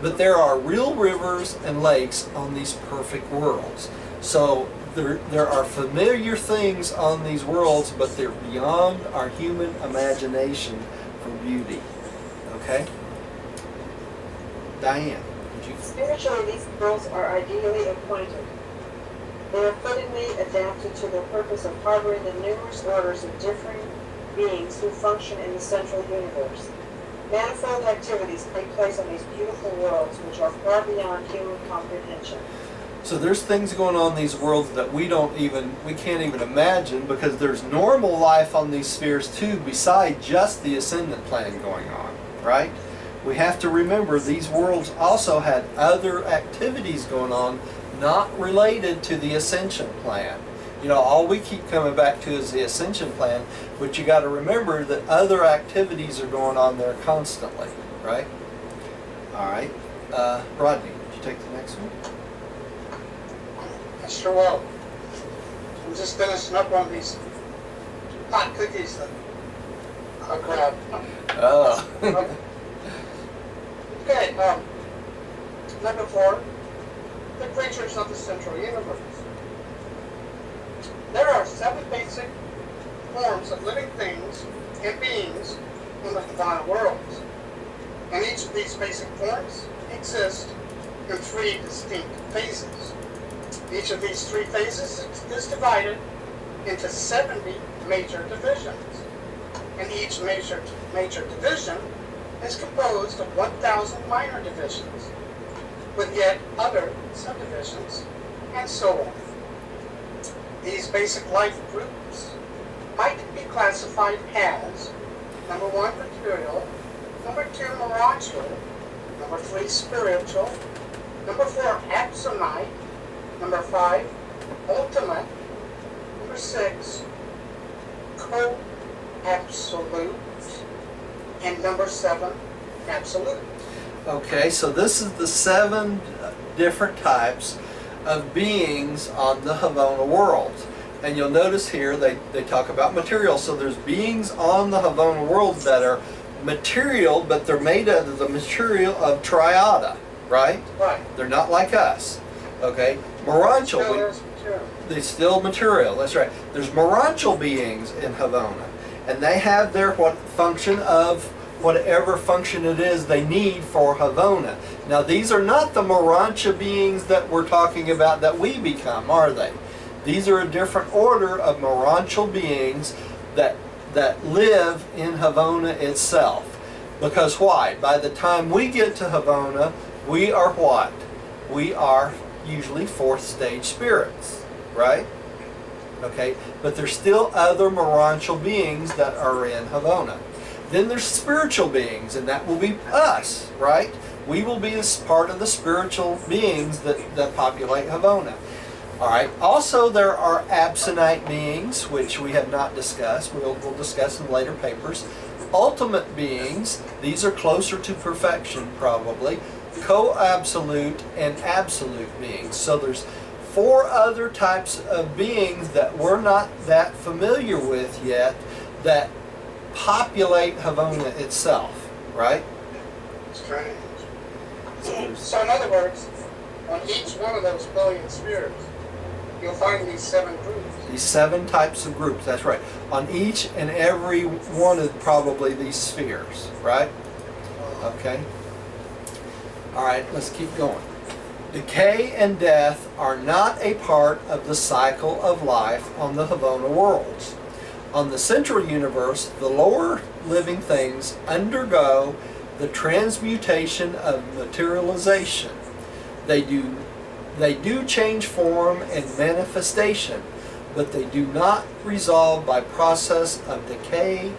S1: But there are real rivers and lakes on these perfect worlds. So there are familiar things on these worlds, but they're beyond our human imagination for beauty. Okay? Diane, would you?
S2: Spiritually, these worlds are ideally appointed. They are fittingly adapted to their purpose of harboring the numerous orders of differing beings who function in the central universe. Manifold activities take place on these beautiful worlds, which are far beyond human comprehension.
S1: So there's things going on in these worlds that we can't even imagine, because there's normal life on these spheres too, beside just the ascendant plane going on, right? We have to remember these worlds also had other activities going on not related to the ascension plan. You know, all we keep coming back to is the ascension plan, but you got to remember that other activities are going on there constantly, right? All right. Rodney, would you take the next one?
S3: I sure will. I'm just finishing up on these hot cookies that I grabbed.
S1: Oh.
S3: Okay, number 4, the creatures of the central universe. There are 7 basic forms of living things and beings in the divine worlds, and each of these basic forms exist in 3 distinct phases. Each of these 3 phases is divided into 70 major divisions, and each major division is composed of 1,000 minor divisions, with yet other subdivisions, and so on. These basic life groups might be classified as number 1, material, number 2, moral, number 3, spiritual, number 4, absonite, number 5, ultimate, number 6, co-absolute, and number 7, absolute.
S1: Okay, so this is the 7 different types of beings on the Havona world. And you'll notice here they talk about material. So there's beings on the Havona world that are material, but they're made out of the material of triada, right?
S3: Right.
S1: They're not like us. Okay? Moranchal, they're still material, that's right. There's moranchal beings in Havona, and they have their function of whatever function it is they need for Havona. Now these are not the Morancha beings that we're talking about that we become, are they? These are a different order of Moranchal beings that live in Havona itself. Because why? By the time we get to Havona, we are what? We are usually 4th stage spirits, right? Okay, but there's still other Moranchal beings that are in Havona. Then there's spiritual beings, and that will be us, right? We will be as part of the spiritual beings that populate Havona. All right. Also, there are absonite beings, which we have not discussed. We'll discuss in later papers. Ultimate beings, these are closer to perfection, probably. Co-absolute and absolute beings. So there's 4 other types of beings that we're not that familiar with yet that populate Havona itself, right?
S3: Strange. So in other words, on each one of those billion spheres, you'll find these 7 groups.
S1: These 7 types of groups, that's right. On each and every one of probably these spheres, right? Okay. All right, let's keep going. Decay and death are not a part of the cycle of life on the Havona worlds. On the central universe, the lower living things undergo the transmutation of materialization. They do change form and manifestation, but they do not resolve by process of decay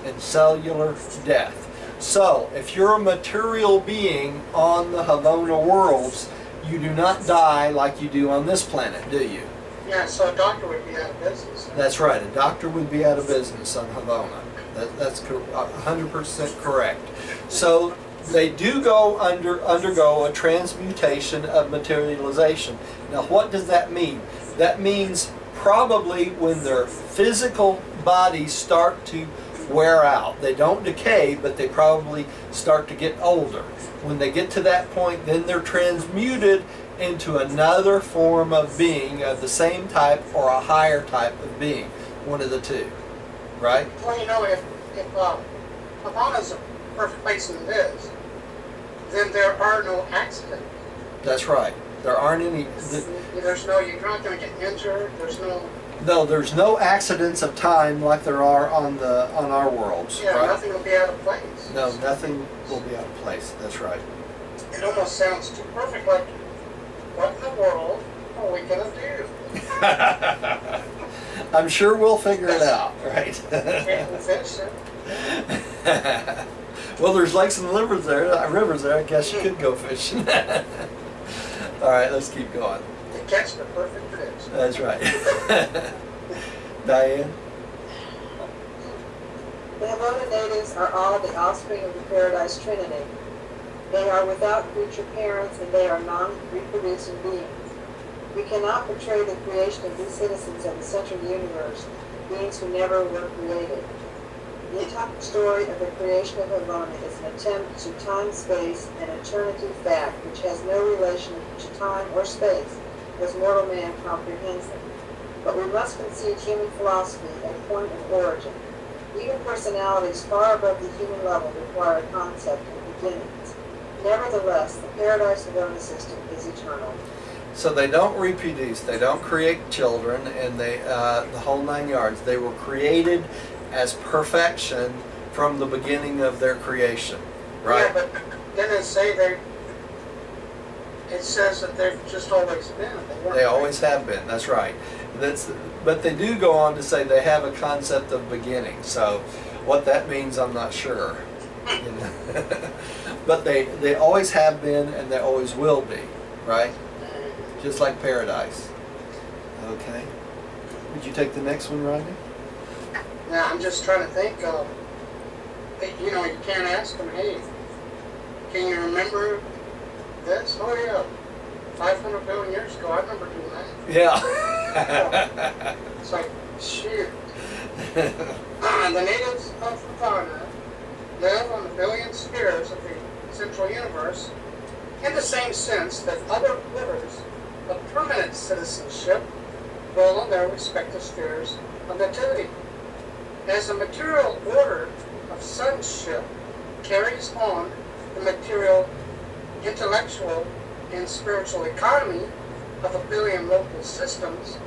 S1: and cellular death. So, if you're a material being on the Havona worlds, you do not die like you do on this planet, do you?
S3: Yeah, so a doctor would be out of business.
S1: That's right. A doctor would be out of business on Havona. That's 100% correct. So they do undergo a transmutation of materialization. Now, what does that mean? That means probably when their physical bodies start to wear out. They don't decay, but they probably start to get older. When they get to that point, then they're transmuted into another form of being of the same type or a higher type of being. One of the two. Right?
S3: Well, you know, if Havana's a perfect place and it is, then there are no accidents.
S1: That's right. There aren't any.
S3: There's no, you're not going to get injured.
S1: There's no accidents of time like there are on our worlds.
S3: Yeah,
S1: right?
S3: nothing will be out of place.
S1: No, nothing will be out of place. That's right.
S3: It almost sounds too perfect, like, what in the world are we going to do?
S1: I'm sure we'll figure it out, right?
S3: Can't we finish it?
S1: Well, there's lakes and rivers there. I guess you could go fishing. All right, let's keep going.
S3: To catch the perfect fish.
S1: That's right. Diane?
S2: The Havona natives are all the offspring of the Paradise Trinity. They are without creature parents and they are non-reproducing beings. We cannot portray the creation of these citizens of the central universe, beings who never were created. The entire story of the creation of Havona is an attempt to time-space an eternity fact which has no relation to time or space as mortal man comprehends it. But we must concede human philosophy a point of origin. Even personalities far above the human level require a concept of beginnings. Nevertheless, the Paradise Havona system is eternal.
S1: So they don't reproduce, they don't create children, and the whole 9 yards. They were created as perfection from the beginning of their creation, right?
S3: Yeah, but didn't it say it says that they've just always been.
S1: They always have been, that's right. But they do go on to say they have a concept of beginning. So what that means, I'm not sure. You know? But they always have been and they always will be, right? Just like paradise. Okay. Would you take the next one, Rodney?
S3: Now, I'm just trying to think of, you know, you can't ask them, hey, can you remember this? Oh, yeah. 500 billion years ago, I remember doing that.
S1: Yeah.
S3: It's like, shoot. The natives of Havana live on the billion spheres of the central universe in the same sense that other livers of permanent citizenship roll on their respective spheres of nativity. As the material order of sonship carries on the material, intellectual, and spiritual economy of a billion local systems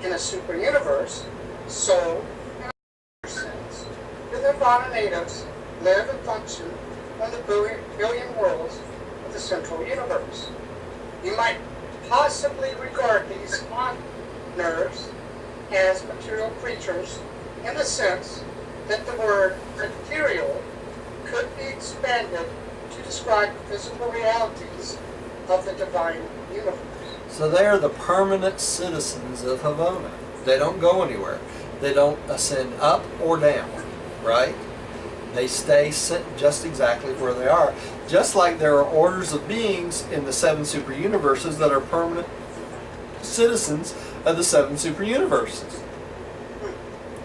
S3: in a super universe, so, in a sense, the Havana natives live and function on the billion worlds of the central universe. You might possibly regard these nerves as material creatures in the sense that the word material could be expanded to describe the physical realities of the divine universe.
S1: So they are the permanent citizens of Havona. They don't go anywhere. They don't ascend up or down, right? They stay just exactly where they are. Just like there are orders of beings in the 7 super universes that are permanent citizens of the 7 super universes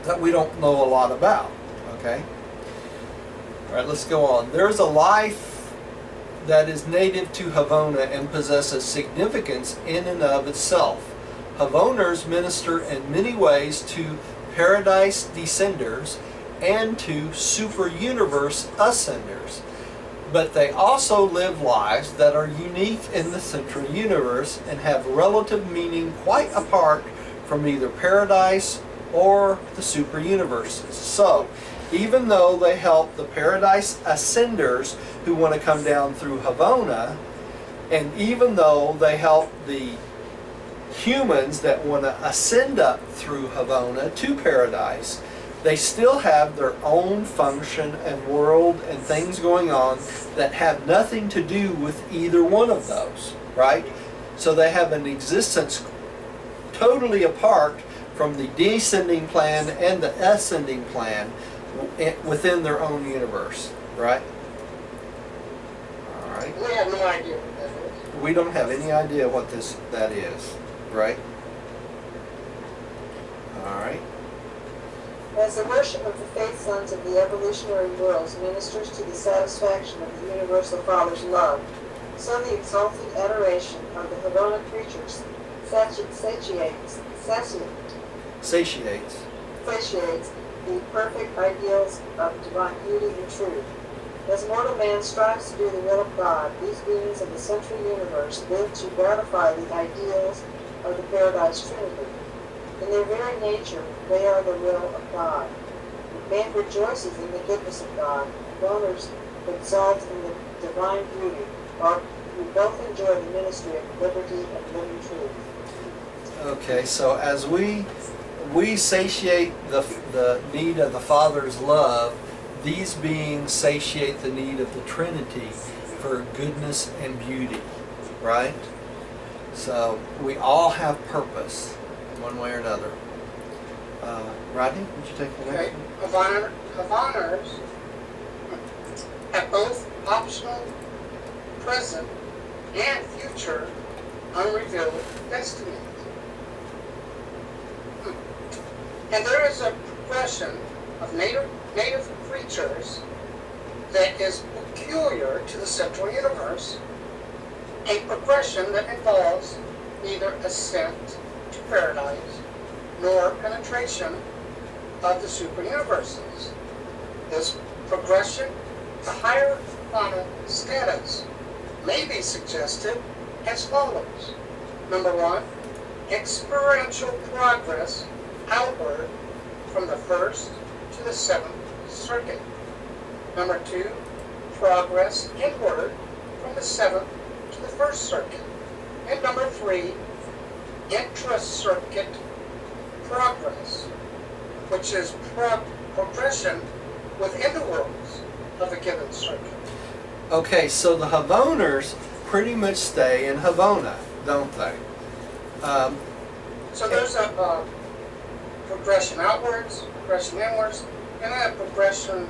S1: that we don't know a lot about, okay? All right, let's go on. There's a life that is native to Havona and possesses significance in and of itself. Havoners minister in many ways to paradise descenders and to super-universe ascenders, but they also live lives that are unique in the central universe and have relative meaning quite apart from either paradise or the super-universes. So, even though they help the paradise ascenders who want to come down through Havona, and even though they help the humans that want to ascend up through Havona to paradise, they still have their own function and world and things going on that have nothing to do with either one of those, right? So they have an existence totally apart from the descending plan and the ascending plan within their own universe, right? All right.
S3: We have no idea what that is.
S1: We don't have any idea what that is, right? All right.
S2: As the worship of the faith sons of the evolutionary worlds ministers to the satisfaction of the universal Father's love, so the exalted adoration of the Havona creatures satiates the perfect ideals of divine beauty and truth. As mortal man strives to do the will of God, these beings of the central universe live to gratify the ideals of the Paradise Trinity. In their very nature, they are the will of God. Man rejoices in the goodness of God, and donors exalt in the divine beauty, while we both enjoy the ministry of liberty and living truth.
S1: Okay, so as we satiate the need of the Father's love, these beings satiate the need of the Trinity for goodness and beauty, right? So we all have purpose, one way or another. Rodney, would you take the next
S3: Okay,
S1: one?
S3: Havoners have both optional, present, and future unrevealed destinies. And there is a progression of native creatures that is peculiar to the central universe, a progression that involves neither ascent to paradise nor penetration of the super-universes. This progression to higher Havana status may be suggested as follows. Number one, experiential progress outward from the first to the seventh circuit. Number two, progress inward from the seventh to the first circuit. And number three, intra-circuit progress, which is progression within the worlds of a given circuit.
S1: Okay, so the Havoners pretty much stay in Havona, don't they?
S3: So there's a progression outwards, progression inwards, and then a progression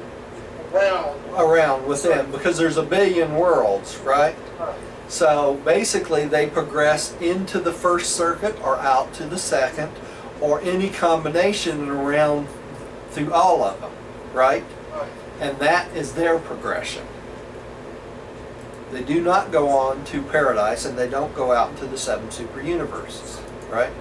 S3: around.
S1: Within, because there's a billion worlds, right?
S3: Right.
S1: So basically they progress into the first circuit or out to the second, or any combination around through all of them, right?
S3: Right.
S1: And that is their progression. They do not go on to paradise, and they don't go out into the seven super universes, right?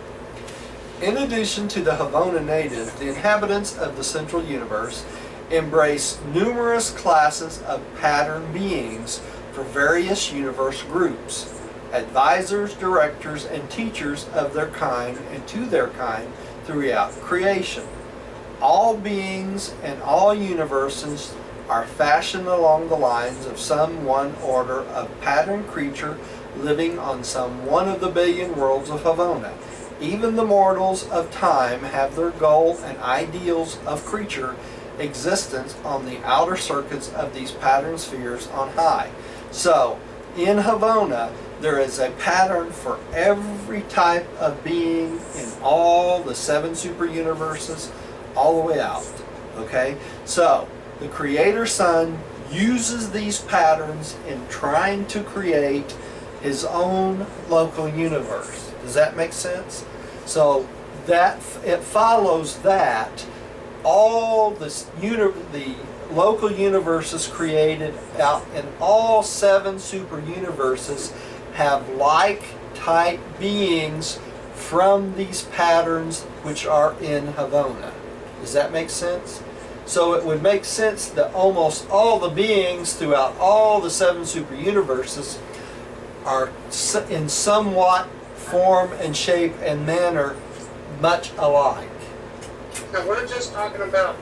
S1: In addition to the Havona native, the inhabitants of the central universe embrace numerous classes of pattern beings for various universe groups, advisors, directors, and teachers of their kind and to their kind throughout creation. All beings and all universes are fashioned along the lines of some one order of pattern creature living on some one of the billion worlds of Havona. Even the mortals of time have their goal and ideals of creature existence on the outer circuits of these pattern spheres on high. So, in Havona, there is a pattern for every type of being in all the seven super universes, all the way out. Okay? So, the Creator Son uses these patterns in trying to create his own local universe. Does that make sense? So, that it follows that all the local universes created out, and all 7 super universes have like type beings from these patterns which are in Havona. Does that make sense? So it would make sense that almost all the beings throughout all the 7 super universes are in somewhat form and shape and manner much alike.
S3: Now we're just talking about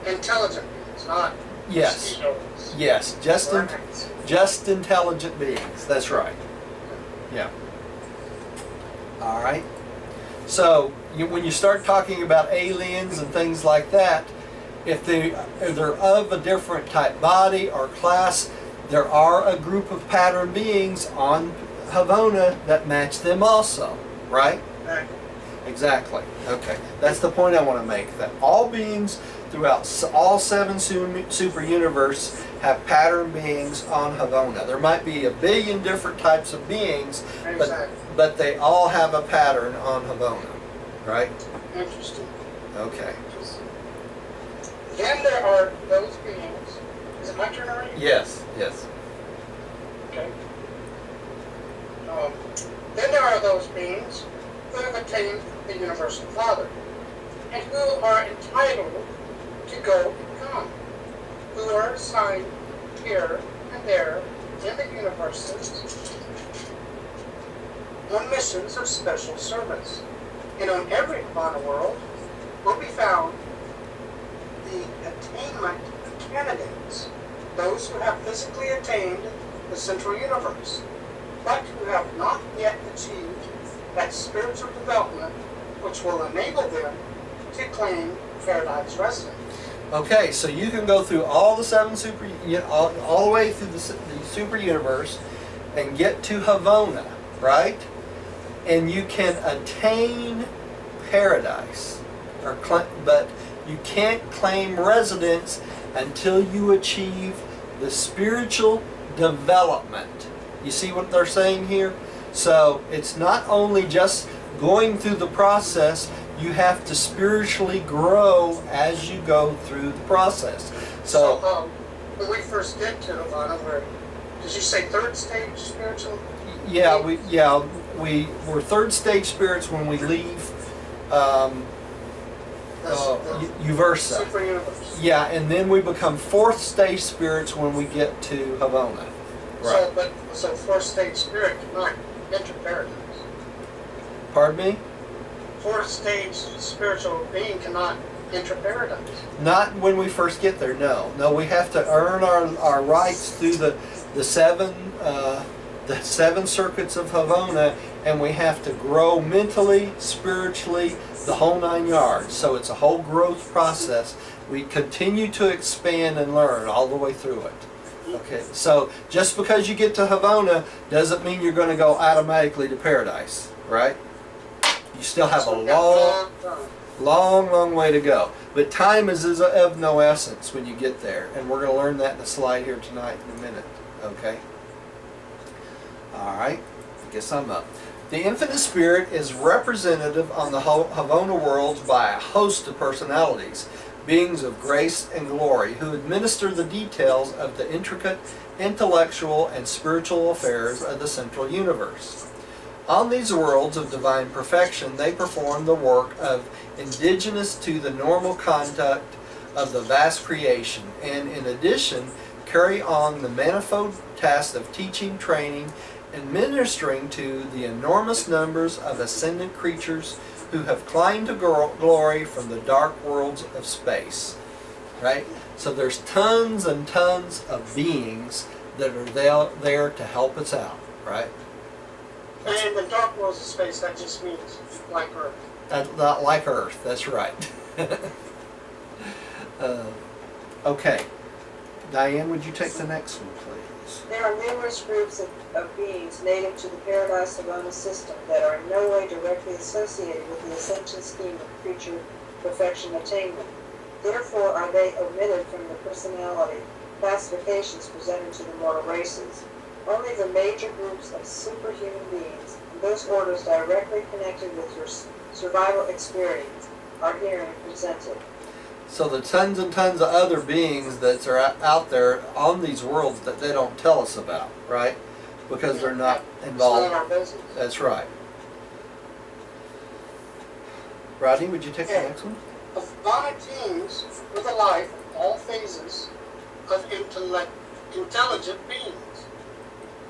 S3: intelligent beings, not
S1: Yes.
S3: mosquitoes.
S1: Yes, just intelligent beings. That's right. Yeah. All right. So when you start talking about aliens and things like that, if they're of a different type body or class, there are a group of pattern beings on Havona that match them also, right? Exactly. Okay. That's the point I want to make, that all beings throughout all 7 super universe have pattern beings on Havona. There might be a billion different types of beings, but they all have a pattern on Havona, right?
S3: Interesting.
S1: Okay.
S3: Then there are those beings. Is it my turn already?
S1: Yes, yes.
S3: Okay. Then there are those beings who have attained the Universal Father, and who are entitled to go and come, who are assigned here and there in the universes on missions of special service. And on every Havana world will be found the attainment candidates, those who have physically attained the central universe, but who have not yet achieved that spiritual development which will enable them to claim paradise residence.
S1: Okay, so you can go through all the 7 super, all the way through the super universe and get to Havona, right? And you can attain paradise, but you can't claim residence until you achieve the spiritual development. You see what they're saying here? So it's not only just going through the process, you have to spiritually grow as you go through the process. So
S3: when we first get to Havana, where did you say 3rd stage spiritual?
S1: yeah, we're 3rd stage spirits when we leave Uversa.
S3: Super universe.
S1: Yeah, and then we become 4th stage spirits when we get to Havona. Right.
S3: So 4th stage spirit cannot enter paradise.
S1: Pardon me?
S3: 4th stage spiritual being cannot enter paradise.
S1: Not when we first get there, no. No, we have to earn our rights through the 7 circuits of Havona, and we have to grow mentally, spiritually, the whole 9 yards. So it's a whole growth process. We continue to expand and learn all the way through it. Okay, so just because you get to Havona doesn't mean you're going to go automatically to paradise, right? You still have a long way to go. But time is of no essence when you get there, and we're going to learn that in the slide here tonight in a minute. Okay? All right, I guess I'm up. The Infinite Spirit is representative on the Havona worlds by a host of personalities, beings of grace and glory, who administer the details of the intricate intellectual and spiritual affairs of the central universe. On these worlds of divine perfection, they perform the work of indigenous to the normal conduct of the vast creation, and in addition, carry on the manifold task of teaching, training, and ministering to the enormous numbers of ascendant creatures who have climbed to glory from the dark worlds of space. Right? So there's tons and tons of beings that are there to help us out. Right?
S3: And in the dark worlds of space, that just means like Earth.
S1: Not like Earth, that's right. Okay. Diane, would you take the next one, please?
S2: There are numerous groups of beings native to the Paradise Havona system that are in no way directly associated with the ascension scheme of creature perfection attainment. Therefore are they omitted from the personality classifications presented to the mortal races. Only the major groups of superhuman beings, and those orders directly connected with your survival experience, are herein presented.
S1: So the tons and tons of other beings that are out there on these worlds that they don't tell us about, right? Because they're not
S3: It's
S1: involved.
S3: not our business.
S1: That's right. Rodney, would you take the
S3: Okay.
S1: next one?
S3: Havana teams with a life in all phases of intelligent beings,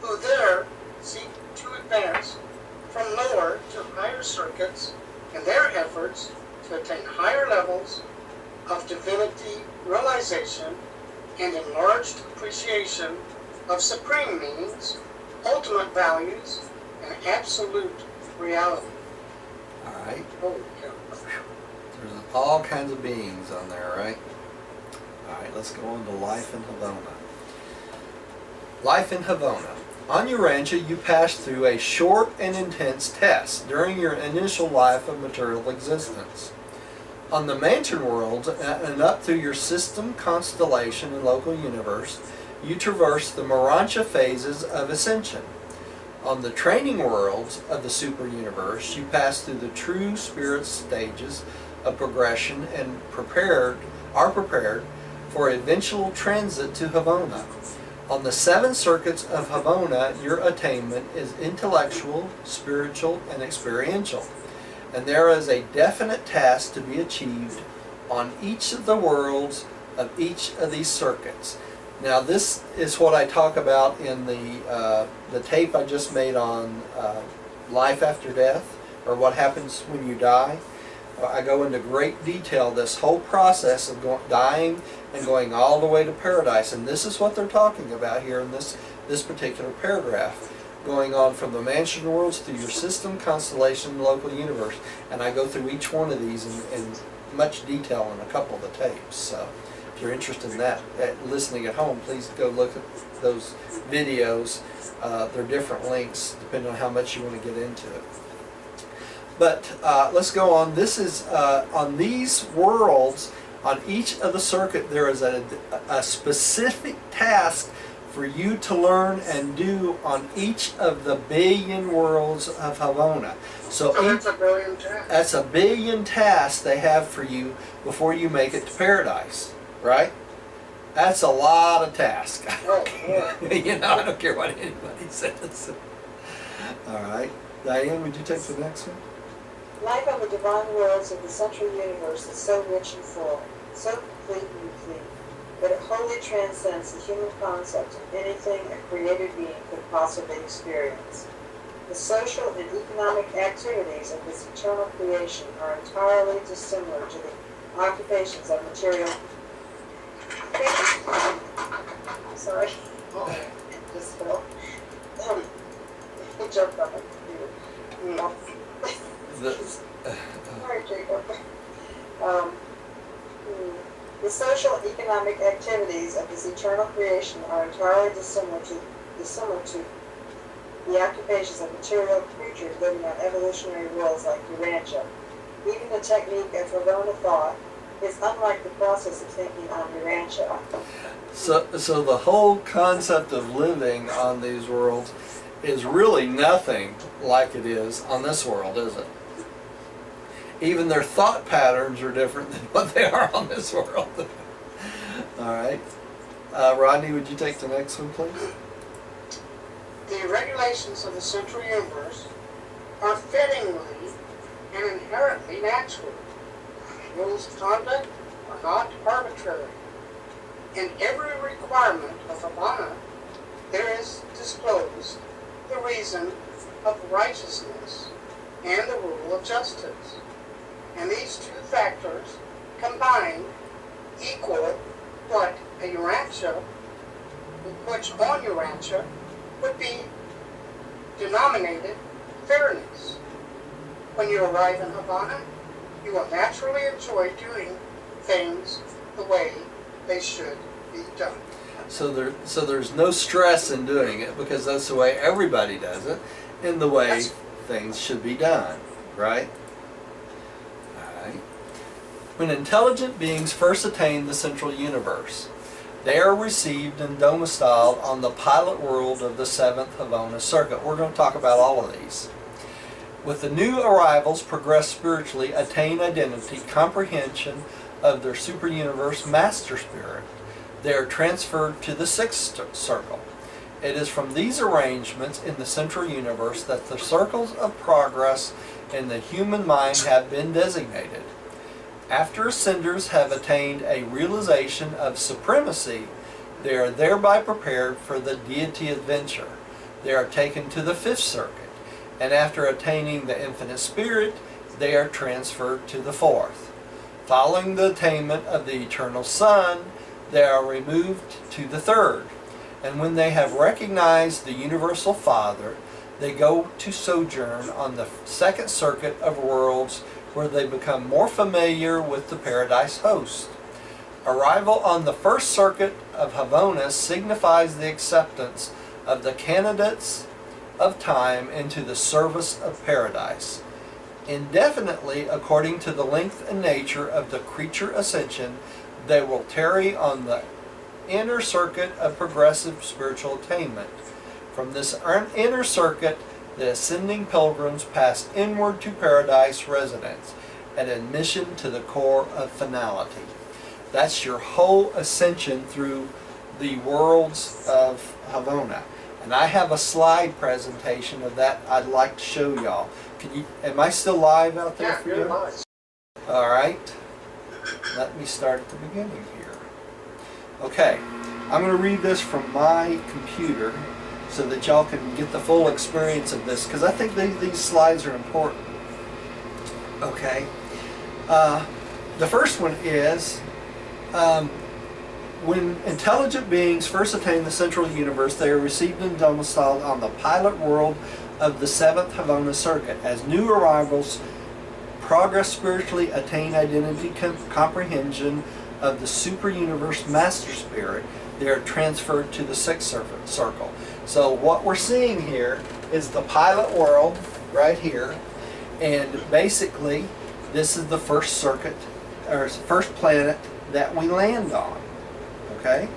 S3: who there seek to advance from lower to higher circuits in their efforts to attain higher levels of divinity realization and enlarged appreciation of supreme meanings, ultimate values, and absolute reality.
S1: All right.
S3: Holy cow.
S1: There's all kinds of beings on there, right? All right, let's go on to life in Havana. Life in Havana. On Urantia, you pass through a short and intense test during your initial life of material existence. On the mansion worlds and up through your system, constellation, and local universe, you traverse the Morantia phases of ascension. On the training worlds of the super universe, you pass through the true spirit stages of progression and are prepared for eventual transit to Havana. On the 7 circuits of Havana, your attainment is intellectual, spiritual, and experiential. And there is a definite task to be achieved on each of the worlds of each of these circuits. Now this is what I talk about in the tape I just made on life after death, or what happens when you die. I go into great detail this whole process of dying and going all the way to paradise, and this is what they're talking about here in this particular paragraph, going on from the mansion worlds through your system, constellation, local universe, and I go through each one of these in much detail in a couple of the tapes. So if you're interested in that, listening at home, please go look at those videos. They're different links depending on how much you want to get into it. But let's go on. This is on these worlds, on each of the circuit, there is a specific task for you to learn and do on each of the billion worlds of Havana. So
S3: that's a brilliant task.
S1: that's a billion tasks they have for you before you make it to paradise, right? That's a lot of tasks.
S3: Oh, boy.
S1: You know, I don't care what anybody says. All right. Diane, would you take the next one?
S2: Life on the divine worlds of the central universe is so rich and full, so complete and complete, that it wholly transcends the human concept of anything a created being could possibly experience. The social and economic activities of this eternal creation are entirely dissimilar to the occupations of material. Sorry,
S3: Oh,
S2: just fell. It jumped on my computer. Sorry, Jacob. The social economic activities of this eternal creation are entirely dissimilar to the occupations of material creatures living on evolutionary worlds like Urantia. Even the technique of Havana thought is unlike the process of thinking on Urantia.
S1: So the whole concept of living on these worlds is really nothing like it is on this world, is it? Even their thought patterns are different than what they are on this world. All right. Rodney, would you take the next one, please?
S3: the regulations of the central universe are fittingly and inherently natural. Rules of conduct are not arbitrary. In every requirement of Havana, there is disclosed the reason of righteousness and the rule of justice. And these two factors combined equal what a Urantia, which on Urantia would be denominated fairness. When you arrive in Havana, you will naturally enjoy doing things the way they should be done.
S1: So there's no stress in doing it because that's the way everybody does it and the way things should be done, right? Alright. When intelligent beings first attain the central universe, they are received and domiciled on the pilot world of the 7th Havana circuit. We're going to talk about all of these. With the new arrivals progress spiritually, attain identity, comprehension of their super universe master spirit. They are transferred to the sixth circle. It is from these arrangements in the central universe that the circles of progress in the human mind have been designated. After ascenders have attained a realization of supremacy, they are thereby prepared for the deity adventure. They are taken to the fifth circuit, and after attaining the infinite spirit, they are transferred to the fourth. Following the attainment of the eternal Son, they are removed to the third. And when they have recognized the universal Father, they go to sojourn on the second circuit of worlds, where they become more familiar with the paradise host. Arrival on the first circuit of Havona signifies the acceptance of the candidates of time into the service of paradise. Indefinitely, according to the length and nature of the creature ascension, they will tarry on the inner circuit of progressive spiritual attainment. From this inner circuit, the ascending pilgrims pass inward to paradise residence, an admission to the core of finality. That's your whole ascension through the worlds of Havona. And I have a slide presentation of that I'd like to show y'all. Am I still live out there
S3: Yeah,
S1: for
S3: you're
S1: you?
S3: live.
S1: All right. Let me start at the beginning here. Okay. I'm going to read this from my computer so that y'all can get the full experience of this, because I think these slides are important. Okay. The first one is, when intelligent beings first attain the central universe, they are received and domiciled on the pilot world of the seventh Havona circuit. As new arrivals progress spiritually, attain identity comprehension of the super universe master spirit, they are transferred to the sixth circle. So what we're seeing here is the pilot world right here, and basically this is the first circuit, or first planet that we land on. Okay?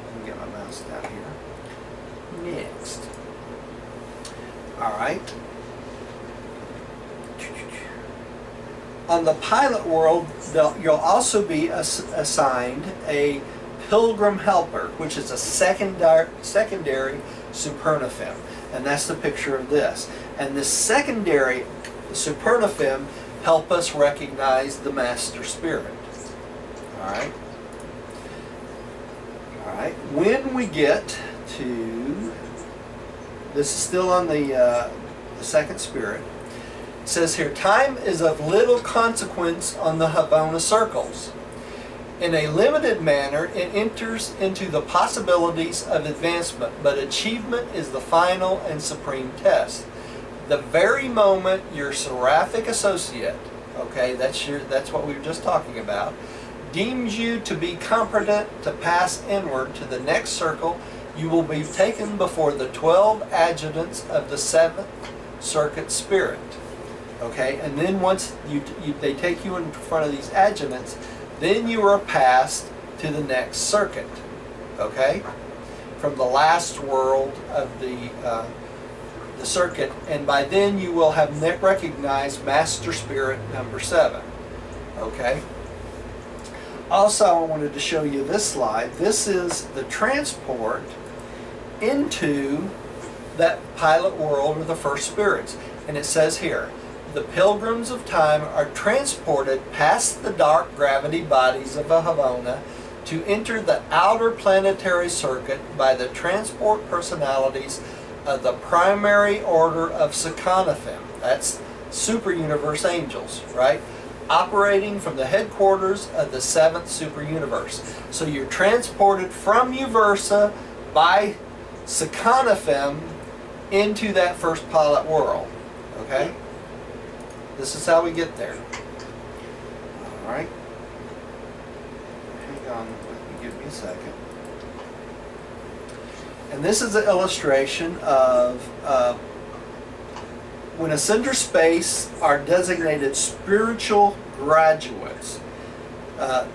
S1: Let me get my mouse down here. Next. Alright. On the pilot world, you'll also be assigned a pilgrim helper, which is a secondary supernafem. And that's the picture of this. And this secondary supernafem help us recognize the master spirit. Alright? Alright, when we get to, this is still on the second spirit, it says here, time is of little consequence on the Havona circles. In a limited manner, it enters into the possibilities of advancement, but achievement is the final and supreme test. The very moment your seraphic associate, okay, that's what we were just talking about, deems you to be competent to pass inward to the next circle, you will be taken before the 12 adjutants of the seventh circuit spirit. Okay, and then once they take you in front of these adjutants, then you are passed to the next circuit. Okay, from the last world of the circuit, and by then you will have recognized Master Spirit number 7. Okay. Also, I wanted to show you this slide. This is the transport into that pilot world of the first spirits. And it says here, the pilgrims of time are transported past the dark gravity bodies of Havona to enter the outer planetary circuit by the transport personalities of the primary order of Sakanafim. That's super universe angels, right? Operating from the headquarters of the seventh super universe. So you're transported from Uversa by Sakanafim into that first pilot world. Okay? This is how we get there. Alright. Hang on, give me a second. And this is an illustration of when Ascender Space are designated spiritual graduates.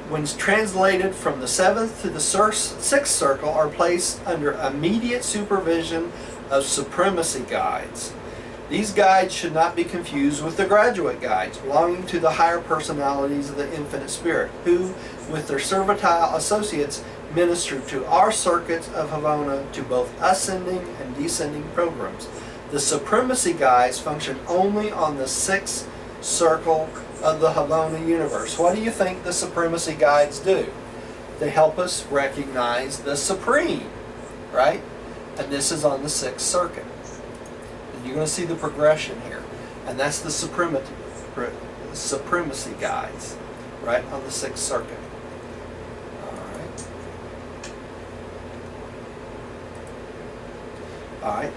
S1: When translated from the 7th to the 6th circle, are placed under immediate supervision of supremacy guides. These guides should not be confused with the graduate guides, belonging to the higher personalities of the Infinite Spirit, who, with their servitile associates, minister to our circuits of Havona to both ascending and descending pilgrims. The supremacy guides function only on the sixth circle of the Havona universe. What do you think the supremacy guides do? They help us recognize the supreme, right? And this is on the sixth circuit. And you're going to see the progression here. And that's the supremacy guides, right, on the sixth circuit. All right.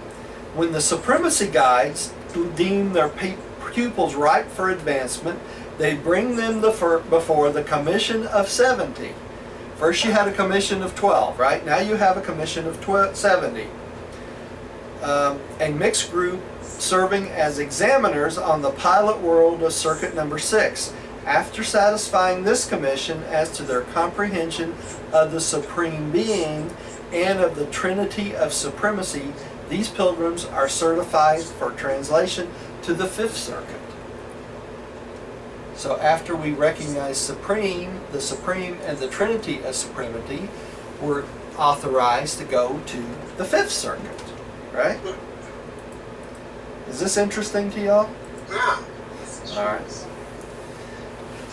S1: When the supremacy guides deem their pupils ripe for advancement, they bring them before the commission of 70. First you had a commission of 12, right? Now you have a commission of 70. A mixed group serving as examiners on the pilot world of circuit number 6. After satisfying this commission as to their comprehension of the Supreme Being and of the Trinity of Supremacy, these pilgrims are certified for translation to the Fifth Circuit. So after we recognize the Supreme and the Trinity of Supremacy, we're authorized to go to the Fifth Circuit, right? Is this interesting to y'all?
S3: Yeah.
S1: All right.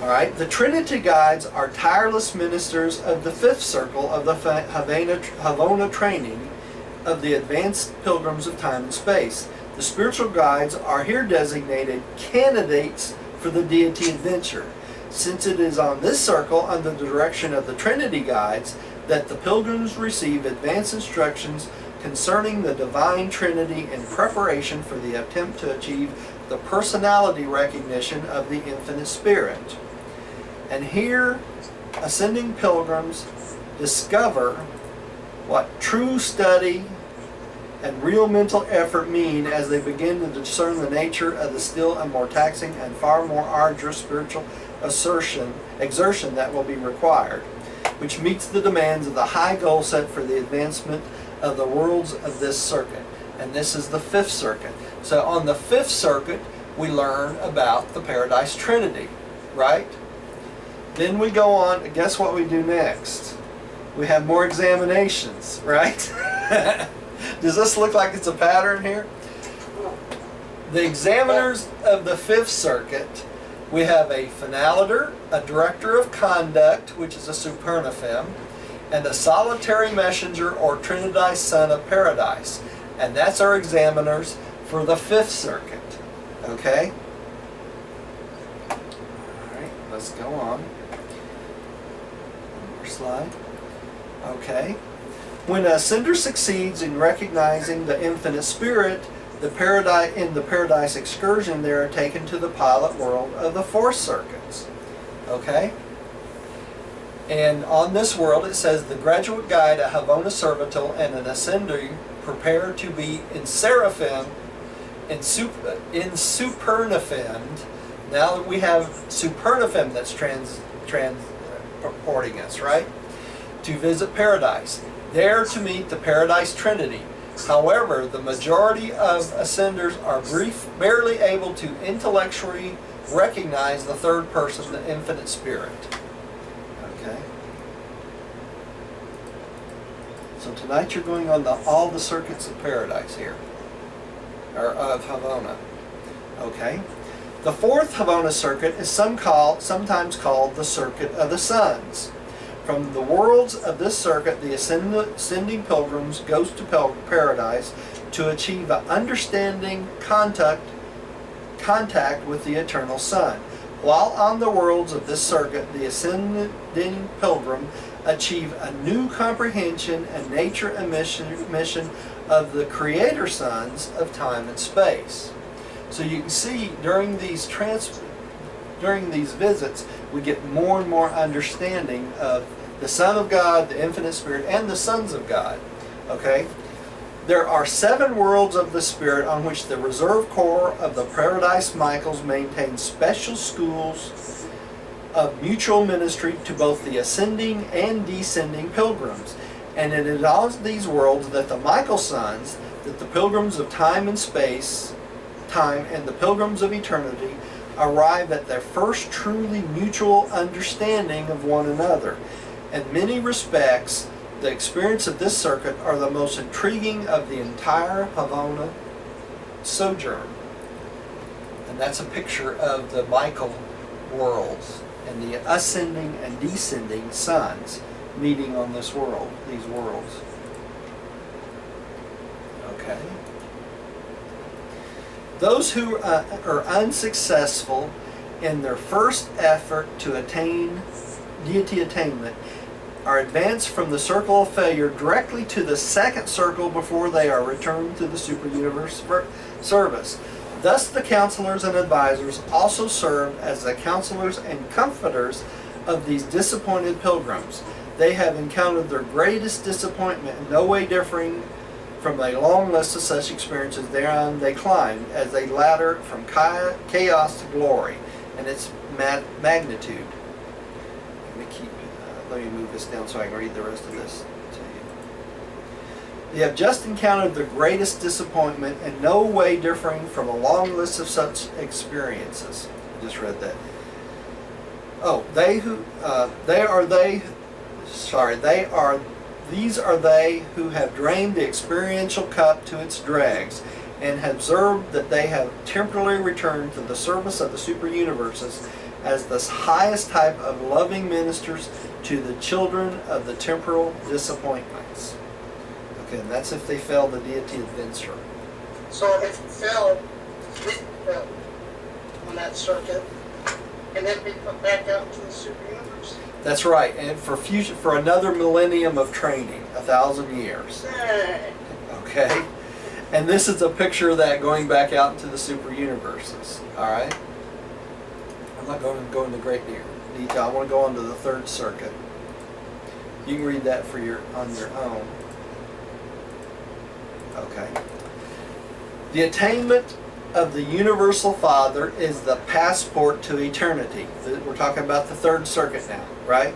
S1: All right. The Trinity guides are tireless ministers of the Fifth Circle of the Havona training of the advanced pilgrims of time and space. The spiritual guides are here designated candidates for the deity adventure, since it is on this circle under the direction of the Trinity guides that the pilgrims receive advanced instructions concerning the divine Trinity in preparation for the attempt to achieve the personality recognition of the Infinite Spirit. And here, ascending pilgrims discover what true study and real mental effort mean as they begin to discern the nature of the still and more taxing and far more arduous spiritual exertion that will be required, which meets the demands of the high goal set for the advancement of the worlds of this circuit. And this is the Fifth Circuit. So on the Fifth Circuit, we learn about the Paradise Trinity, right? Then we go on, guess what we do next? We have more examinations, right? Does this look like it's a pattern here? The examiners of the Fifth Circuit, we have a finaliter, a director of conduct, which is a supernafem, and a solitary messenger or Trinidad son of paradise. And that's our examiners for the Fifth Circuit. Okay? Alright, let's go on. One more slide. Okay. When a ascender succeeds in recognizing the Infinite Spirit, in the Paradise excursion, they are taken to the pilot world of the Fourth Circuits. Okay? And on this world it says the graduate guide, a Havona servitor, and an ascender prepare to be in seraphim, in supernafemed. Now that we have supernafem that's transporting us, right? To visit paradise. There to meet the Paradise Trinity. However, the majority of ascenders are barely able to intellectually recognize the third person, the Infinite Spirit. Okay? So tonight you're going on all the circuits of paradise here, or of Havona. Okay? The fourth Havona circuit is sometimes called the Circuit of the Suns. From the worlds of this circuit, the ascending pilgrims goes to paradise to achieve an understanding contact with the eternal Sun. While on the worlds of this circuit, the ascending pilgrim achieve a new comprehension and nature and mission of the Creator Sons of time and space. So you can see during these visits, we get more and more understanding of the Son of God, the Infinite Spirit, and the sons of God. Okay? There are 7 worlds of the Spirit on which the reserve corps of the Paradise Michaels maintain special schools of mutual ministry to both the ascending and descending pilgrims. And it is on these worlds that the Michael sons, that the pilgrims of time and space time and the pilgrims of eternity arrive at their first truly mutual understanding of one another. In many respects, the experience of this circuit are the most intriguing of the entire Havana sojourn. And that's a picture of the Michael worlds and the ascending and descending suns meeting on this world, these worlds. Okay. Those who are unsuccessful in their first effort to attain deity attainment are advanced from the circle of failure directly to the second circle before they are returned to the super-universe service. Thus the counselors and advisors also serve as the counselors and comforters of these disappointed pilgrims. They have encountered their greatest disappointment in no way differing from a long list of such experiences thereon they climb as a ladder from chaos to glory and its magnitude. Let me move this down so I can read the rest of this to you. They have just encountered the greatest disappointment in no way differing from a long list of such experiences. I just read that. Oh, these are they who have drained the experiential cup to its dregs and have observed that they have temporarily returned to the service of the super-universes as the highest type of loving ministers to the children of the temporal disappointments. Okay, and that's if they fail the deity adventure.
S3: So if you fail on that circuit, and then be put back out into the super universe.
S1: That's right, and for another millennium of training, 1,000 years.
S3: Hey.
S1: Okay, and this is a picture of that going back out into the super universes. All right, I'm not going to go into great detail. I want to go on to the third circuit. You can read that on your own. Okay. The attainment of the Universal Father is the passport to eternity. We're talking about the third circuit now, right?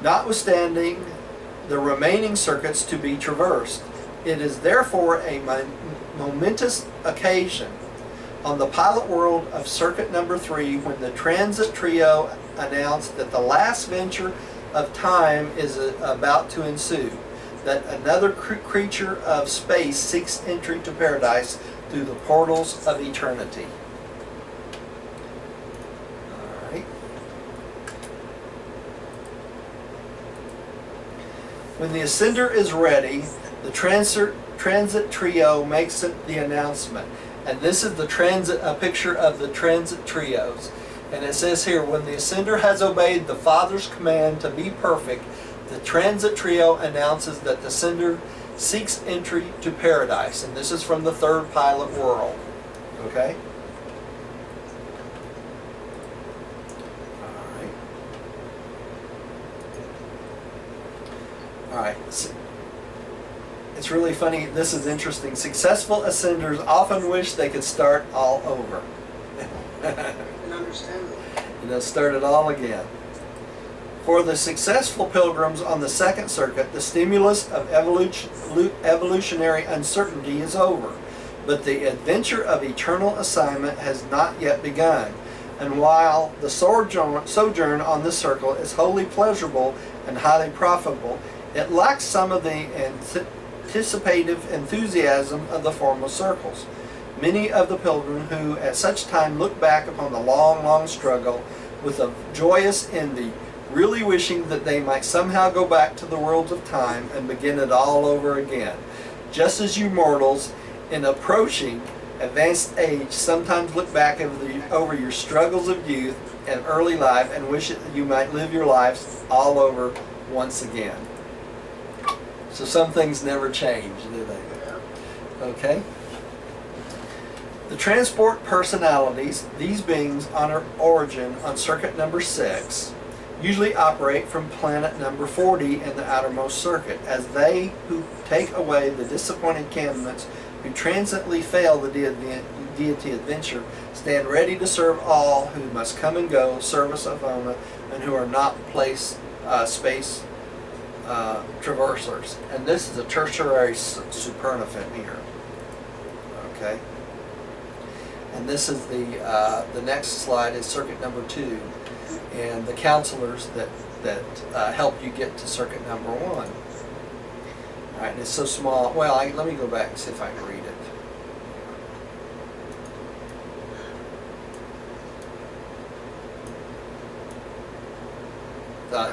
S1: Notwithstanding the remaining circuits to be traversed, it is therefore a momentous occasion on the pilot world of circuit number 3 when the transit trio announced that the last venture of time is about to ensue, that another creature of space seeks entry to paradise through the portals of eternity. All right. When the ascender is ready, the transit trio makes the announcement. And this is a picture of the transit trios. And it says here, when the ascender has obeyed the Father's command to be perfect, the transit trio announces that the ascender seeks entry to paradise. And this is from the third pilot world. Okay? All right. It's really funny. This is interesting. Successful ascenders often wish they could start all over.
S3: And understand that.
S1: And they'll start it all again. For the successful pilgrims on the second circuit, the stimulus of evolutionary uncertainty is over, but the adventure of eternal assignment has not yet begun. And while the sojourn on this circle is wholly pleasurable and highly profitable, it lacks some of the anticipative enthusiasm of the former circles. Many of the pilgrims who at such time look back upon the long, long struggle with a joyous envy, really wishing that they might somehow go back to the worlds of time and begin it all over again. Just as you mortals, in approaching advanced age, sometimes look back over your struggles of youth and early life and wish that you might live your lives all over once again. So some things never change, do they? Okay? The transport personalities, these beings on our origin on circuit number 6, usually operate from planet number 40 in the outermost circuit, as they who take away the disappointed candidates who transiently fail the deity adventure stand ready to serve all who must come and go, service of Ona, and who are not space traversers. And this is a tertiary supernatant here. Okay? And this is the next slide is circuit number 2, and the counselors that help you get to circuit number 1. All right, and it's so small. Well, let me go back and see if I can read it.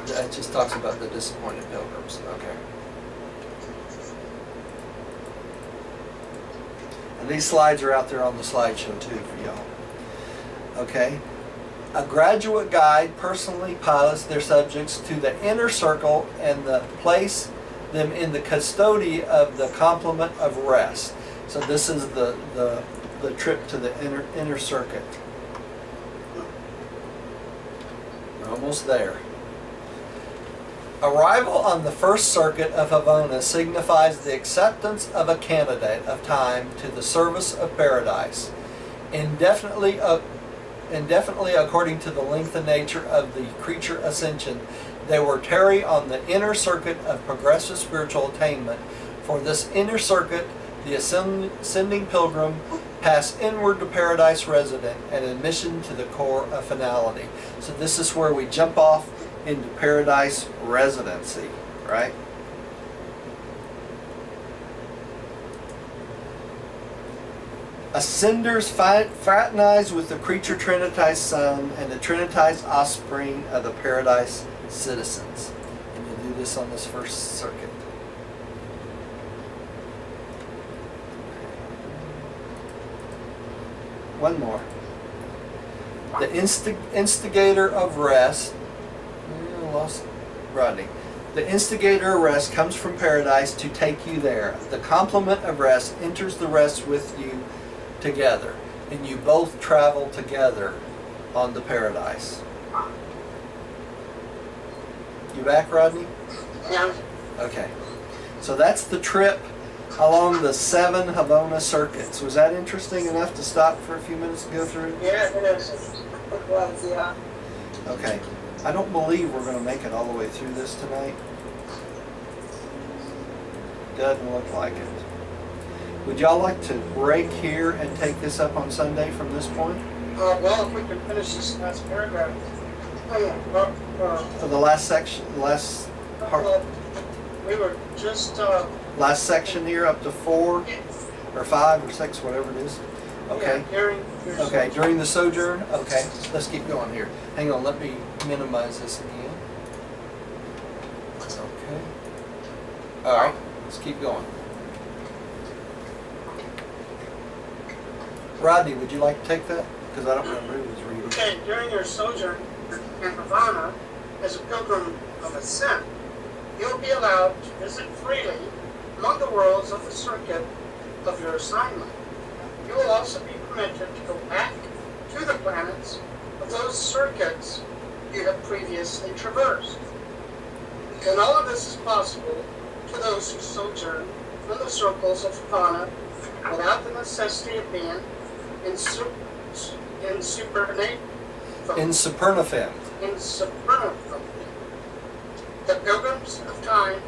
S1: It just talks about the disappointed pilgrims. Okay. And these slides are out there on the slideshow too for y'all. Okay. A graduate guide personally pilots their subjects to the inner circle and place them in the custody of the complement of rest. So this is the trip to the inner circuit. We're almost there. Arrival on the first circuit of Havona signifies the acceptance of a candidate of time to the service of paradise, indefinitely according to the length and nature of the creature ascension. They will tarry on the inner circuit of progressive spiritual attainment. For this inner circuit, the ascending pilgrim pass inward to paradise resident and admission to the core of finality. So this is where we jump off into paradise residency, right? Ascenders fraternize with the creature trinitized son and the trinitized offspring of the paradise citizens. And you do this on this first circuit. One more. The instigator of rest. Lost Rodney. The instigator of rest comes from paradise to take you there. The complement of rest enters the rest with you together, and you both travel together on the paradise. You back, Rodney?
S2: Yeah.
S1: Okay. So that's the trip along the 7 Havona circuits. Was that interesting enough to stop for a few minutes and go through?
S2: Yeah, it was, yeah.
S1: Okay. I don't believe we're going to make it all the way through this tonight. Doesn't look like it. Would y'all like to break here and take this up on Sunday from this point?
S3: Well, if we could finish this last paragraph.
S2: Oh, yeah.
S1: For the last section, last part,
S3: We were just,
S1: last section here up to 4 or 5 or 6, whatever it is. Okay.
S3: yeah, during your
S1: Okay, during the sojourn? Okay, let's keep going here. Hang on, let me minimize this again. Okay. All right, let's keep going. Rodney, would you like to take that? Because I don't remember who was reading.
S3: Okay, during your sojourn in Havana as a pilgrim of ascent, you'll be allowed to visit freely among the worlds of the circuit of your assignment. You will also be permitted to go back to the planets of those circuits you have previously traversed. And all of this is possible to those who sojourn in the circles of Havana without the necessity of being in supernafim. The pilgrims of time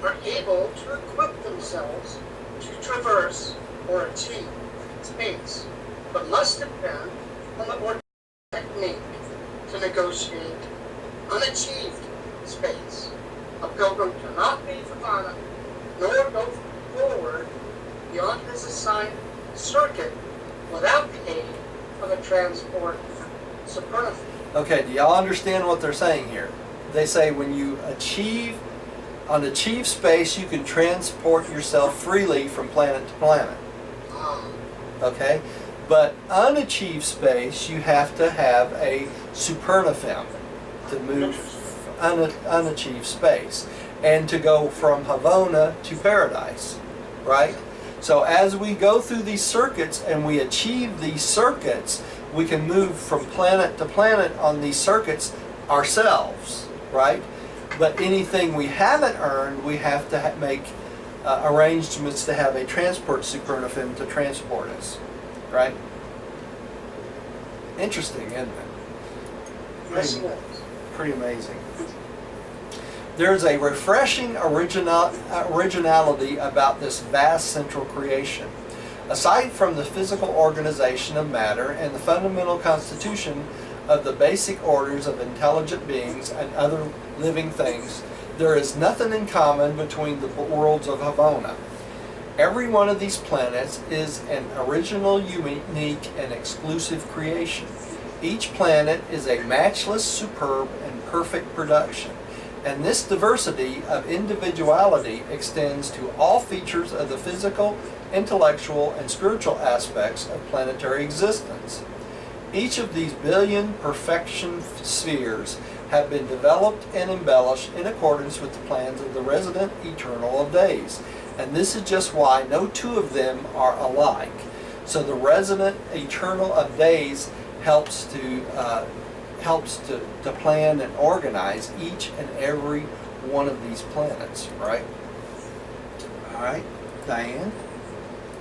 S3: are able to equip themselves to traverse or achieve space, but must depend on the ordinary technique to negotiate unachieved space. A pilgrim cannot leave Havana nor go forward beyond his assigned circuit without the aid of a transport supernafim.
S1: Okay, do y'all understand what they're saying here? They say when you achieve space, you can transport yourself freely from planet to planet. Okay? But unachieved space, you have to have a supernafim to move unachieved space and to go from Havona to paradise, right? So as we go through these circuits and we achieve these circuits, we can move from planet to planet on these circuits ourselves, right? But anything we haven't earned, we have to make arrangements to have a transport supernafim to transport us, right? Interesting, isn't it?
S3: Yes, it is.
S1: Pretty amazing. There's a refreshing originality about this vast central creation. Aside from the physical organization of matter and the fundamental constitution of the basic orders of intelligent beings and other living things, there is nothing in common between the worlds of Havona. Every one of these planets is an original, unique, and exclusive creation. Each planet is a matchless, superb, and perfect production. And this diversity of individuality extends to all features of the physical, intellectual, and spiritual aspects of planetary existence. Each of these billion perfection spheres have been developed and embellished in accordance with the plans of the resident Eternal of Days. And this is just why no two of them are alike. So the resident Eternal of Days helps to plan and organize each and every one of these planets, right? All right, Diane?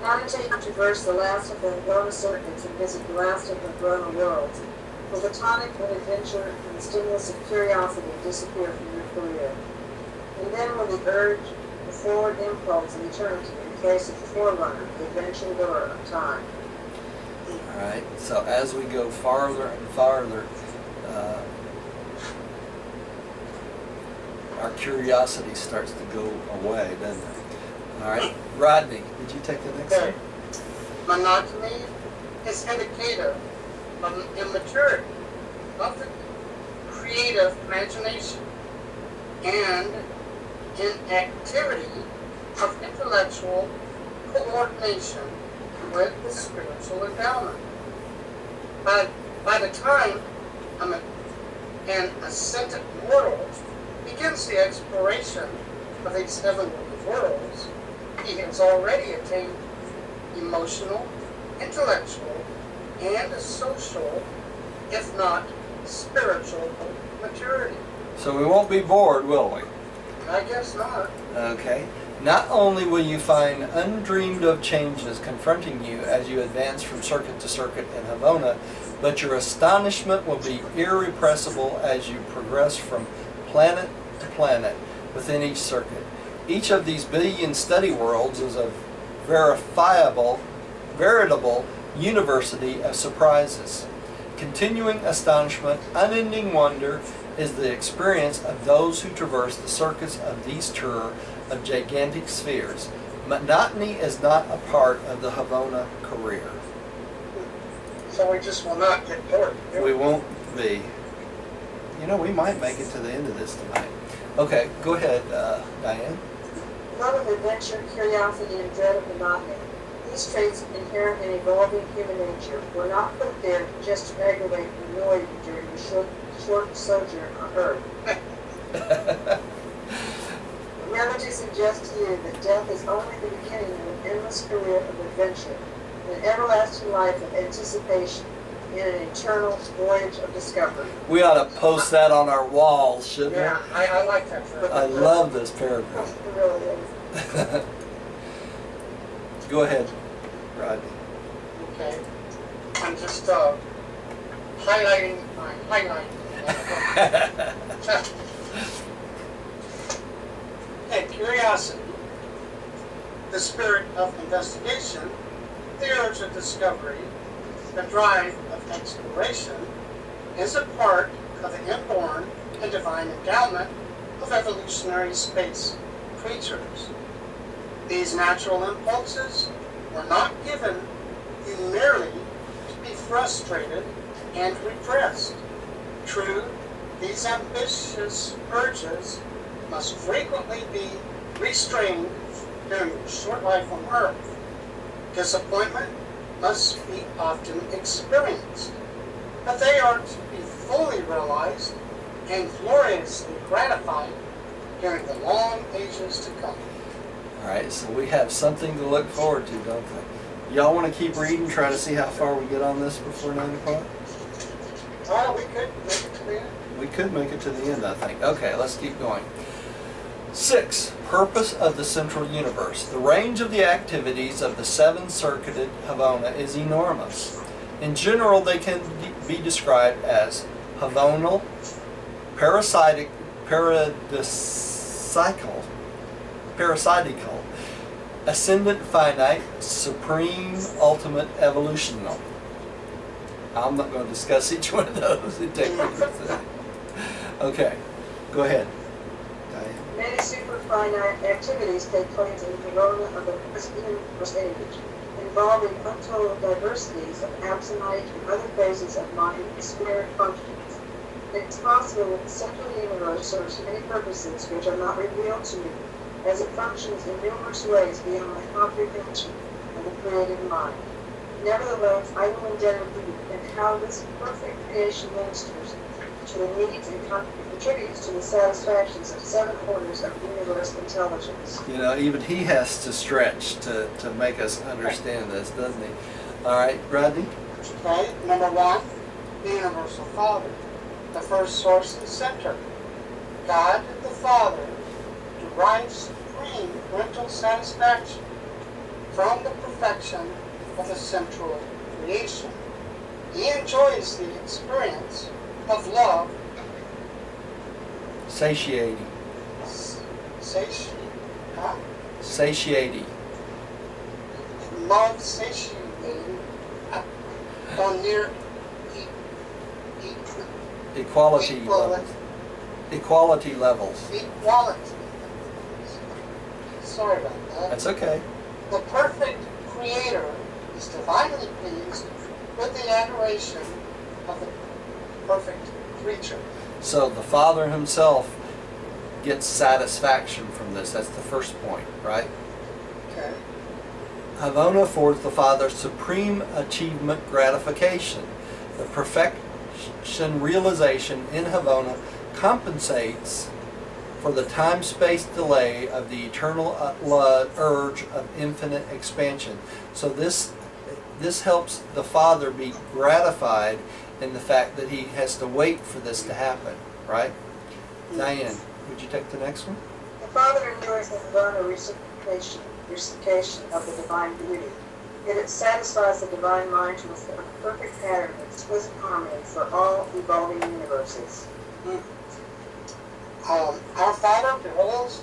S2: Now to take you to traverse the last of the Havona circuits and visit the last of the Havona worlds. Will the tonic of adventure and the stimulus of curiosity disappear from your career? And then will the urge, the forward impulse of eternity in place of the forerunner, the adventure lure of time?
S1: All right, so as we go farther and farther, our curiosity starts to go away, doesn't it? All right, Rodney, did you take the next
S3: Okay.
S1: one?
S3: Monotony is indicator of immaturity of the creative imagination and inactivity of intellectual coordination with the spiritual endowment. By the time an ascended mortal begins the exploration of these heavenly worlds, he has already attained emotional, intellectual, and social, if not spiritual, maturity.
S1: So we won't be bored, will we?
S3: I guess not.
S1: Okay. Not only will you find undreamed of changes confronting you as you advance from circuit to circuit in Havona, but your astonishment will be irrepressible as you progress from planet to planet within each circuit. Each of these billion study worlds is a veritable university of surprises. Continuing astonishment, unending wonder is the experience of those who traverse the circuits of these tour of gigantic spheres. Monotony is not a part of the Havona career.
S3: So we just will not get bored.
S1: We won't be. You know, we might make it to the end of this tonight. Okay, go ahead, Diane.
S2: Love of adventure, curiosity, and dread of monotony. These traits inherent in evolving human nature were not put there just to aggravate and annoy you during your short sojourn on Earth. Rather to suggest to you that death is only the beginning of an endless career of adventure, an everlasting life of anticipation, and an eternal voyage of discovery.
S1: We ought to post that on our walls, shouldn't
S3: Yeah, I like that.
S1: we? I love this paragraph.
S2: It really is.
S1: Go ahead, Rodney.
S3: Okay. I'm just highlighting my highlight. Okay, curiosity, the spirit of investigation, the urge of discovery, the drive of exploration is a part of the inborn and divine endowment of evolutionary space creatures. These natural impulses were not given you merely to be frustrated and repressed. True, these ambitious urges must frequently be restrained during your short life on Earth. Disappointment must be often experienced, but they are to be fully realized and gloriously gratified during the long ages to come.
S1: All right, so we have something to look forward to, don't we? Y'all want to keep reading, try to see how far we get on this before 9 o'clock?
S3: Oh, we could make it to the end.
S1: We could make it to the end, I think. Okay, let's keep going. 6. Purpose of the central universe. The range of the activities of the seven-circuited Havona is enormous. In general, they can be described as Havonal, parasitical, Ascendant finite, supreme, ultimate, evolutional. I'm not going to discuss each one of those in technical. Okay, go ahead. Diane.
S2: Many superfinite activities take place in the corona of the present universe age, involving untold diversities of absentite and other phases of mind and spirit functions. It is possible that the central universe serves many purposes which are not revealed to me, as it functions in numerous ways beyond the comprehension of the creative mind. Nevertheless, I will endeavor to look at how this perfect creation ministers to the needs and contributes to the satisfactions of 7 orders of universe intelligence.
S1: You know, even he has to stretch to make us understand this, doesn't he? All right, Rodney?
S3: Okay, number 1, the universal Father, the first source and center. God the Father derives supreme mental satisfaction from the perfection of the central creation. He enjoys the experience of love,
S1: Satiating. Satiating.
S3: Love satiating on near
S1: Equality levels. Equality levels.
S3: equality. Sorry about that.
S1: That's okay.
S3: The perfect creator is divinely pleased with the adoration of the perfect creature.
S1: So the Father himself gets satisfaction from this. That's the first point, right?
S3: Okay.
S1: Havona affords the Father supreme achievement gratification. The perfection realization in Havona compensates for the time-space delay of the eternal urge of infinite expansion. So this helps the Father be gratified in the fact that he has to wait for this to happen, right? Diane, would you take the next one?
S2: The Father enjoys the Havana reciprocation of the divine beauty. It satisfies the divine mind to a perfect pattern of exquisite harmony for all evolving universes.
S3: Our Father beholds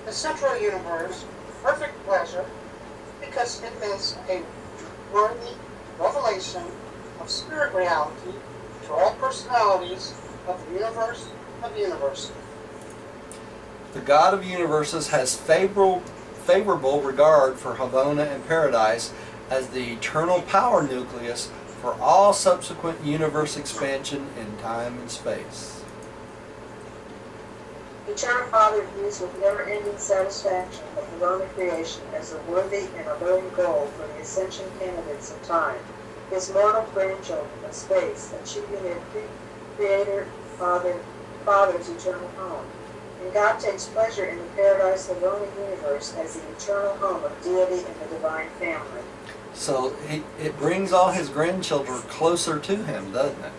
S3: the central universe with perfect pleasure because it is a worthy revelation of spirit reality to all personalities of the universe of universes.
S1: The God of universes has favorable regard for Havona and Paradise as the eternal power nucleus for all subsequent universe expansion in time and space.
S2: The Eternal Father views with never-ending satisfaction the Havona creation as a worthy and alluring goal for the ascension candidates of time, his mortal grandchildren of space, achieving their Creator Father's eternal home. And God takes pleasure in the Paradise Havona universe as the eternal home of deity and the divine family.
S1: So it brings all his grandchildren closer to him, doesn't it?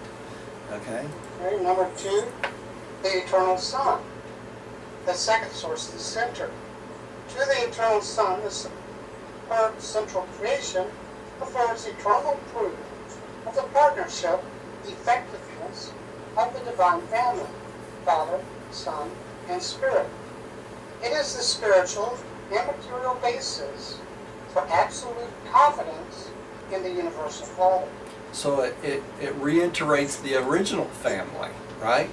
S1: Okay.
S3: Okay, number 2, the eternal Son, the second source of the center. To the eternal Son, the superb central creation affords eternal proof of the partnership, effectiveness of the divine family, Father, Son, and Spirit. It is the spiritual and material basis for absolute confidence in the universal Father.
S1: So it reiterates the original family, right?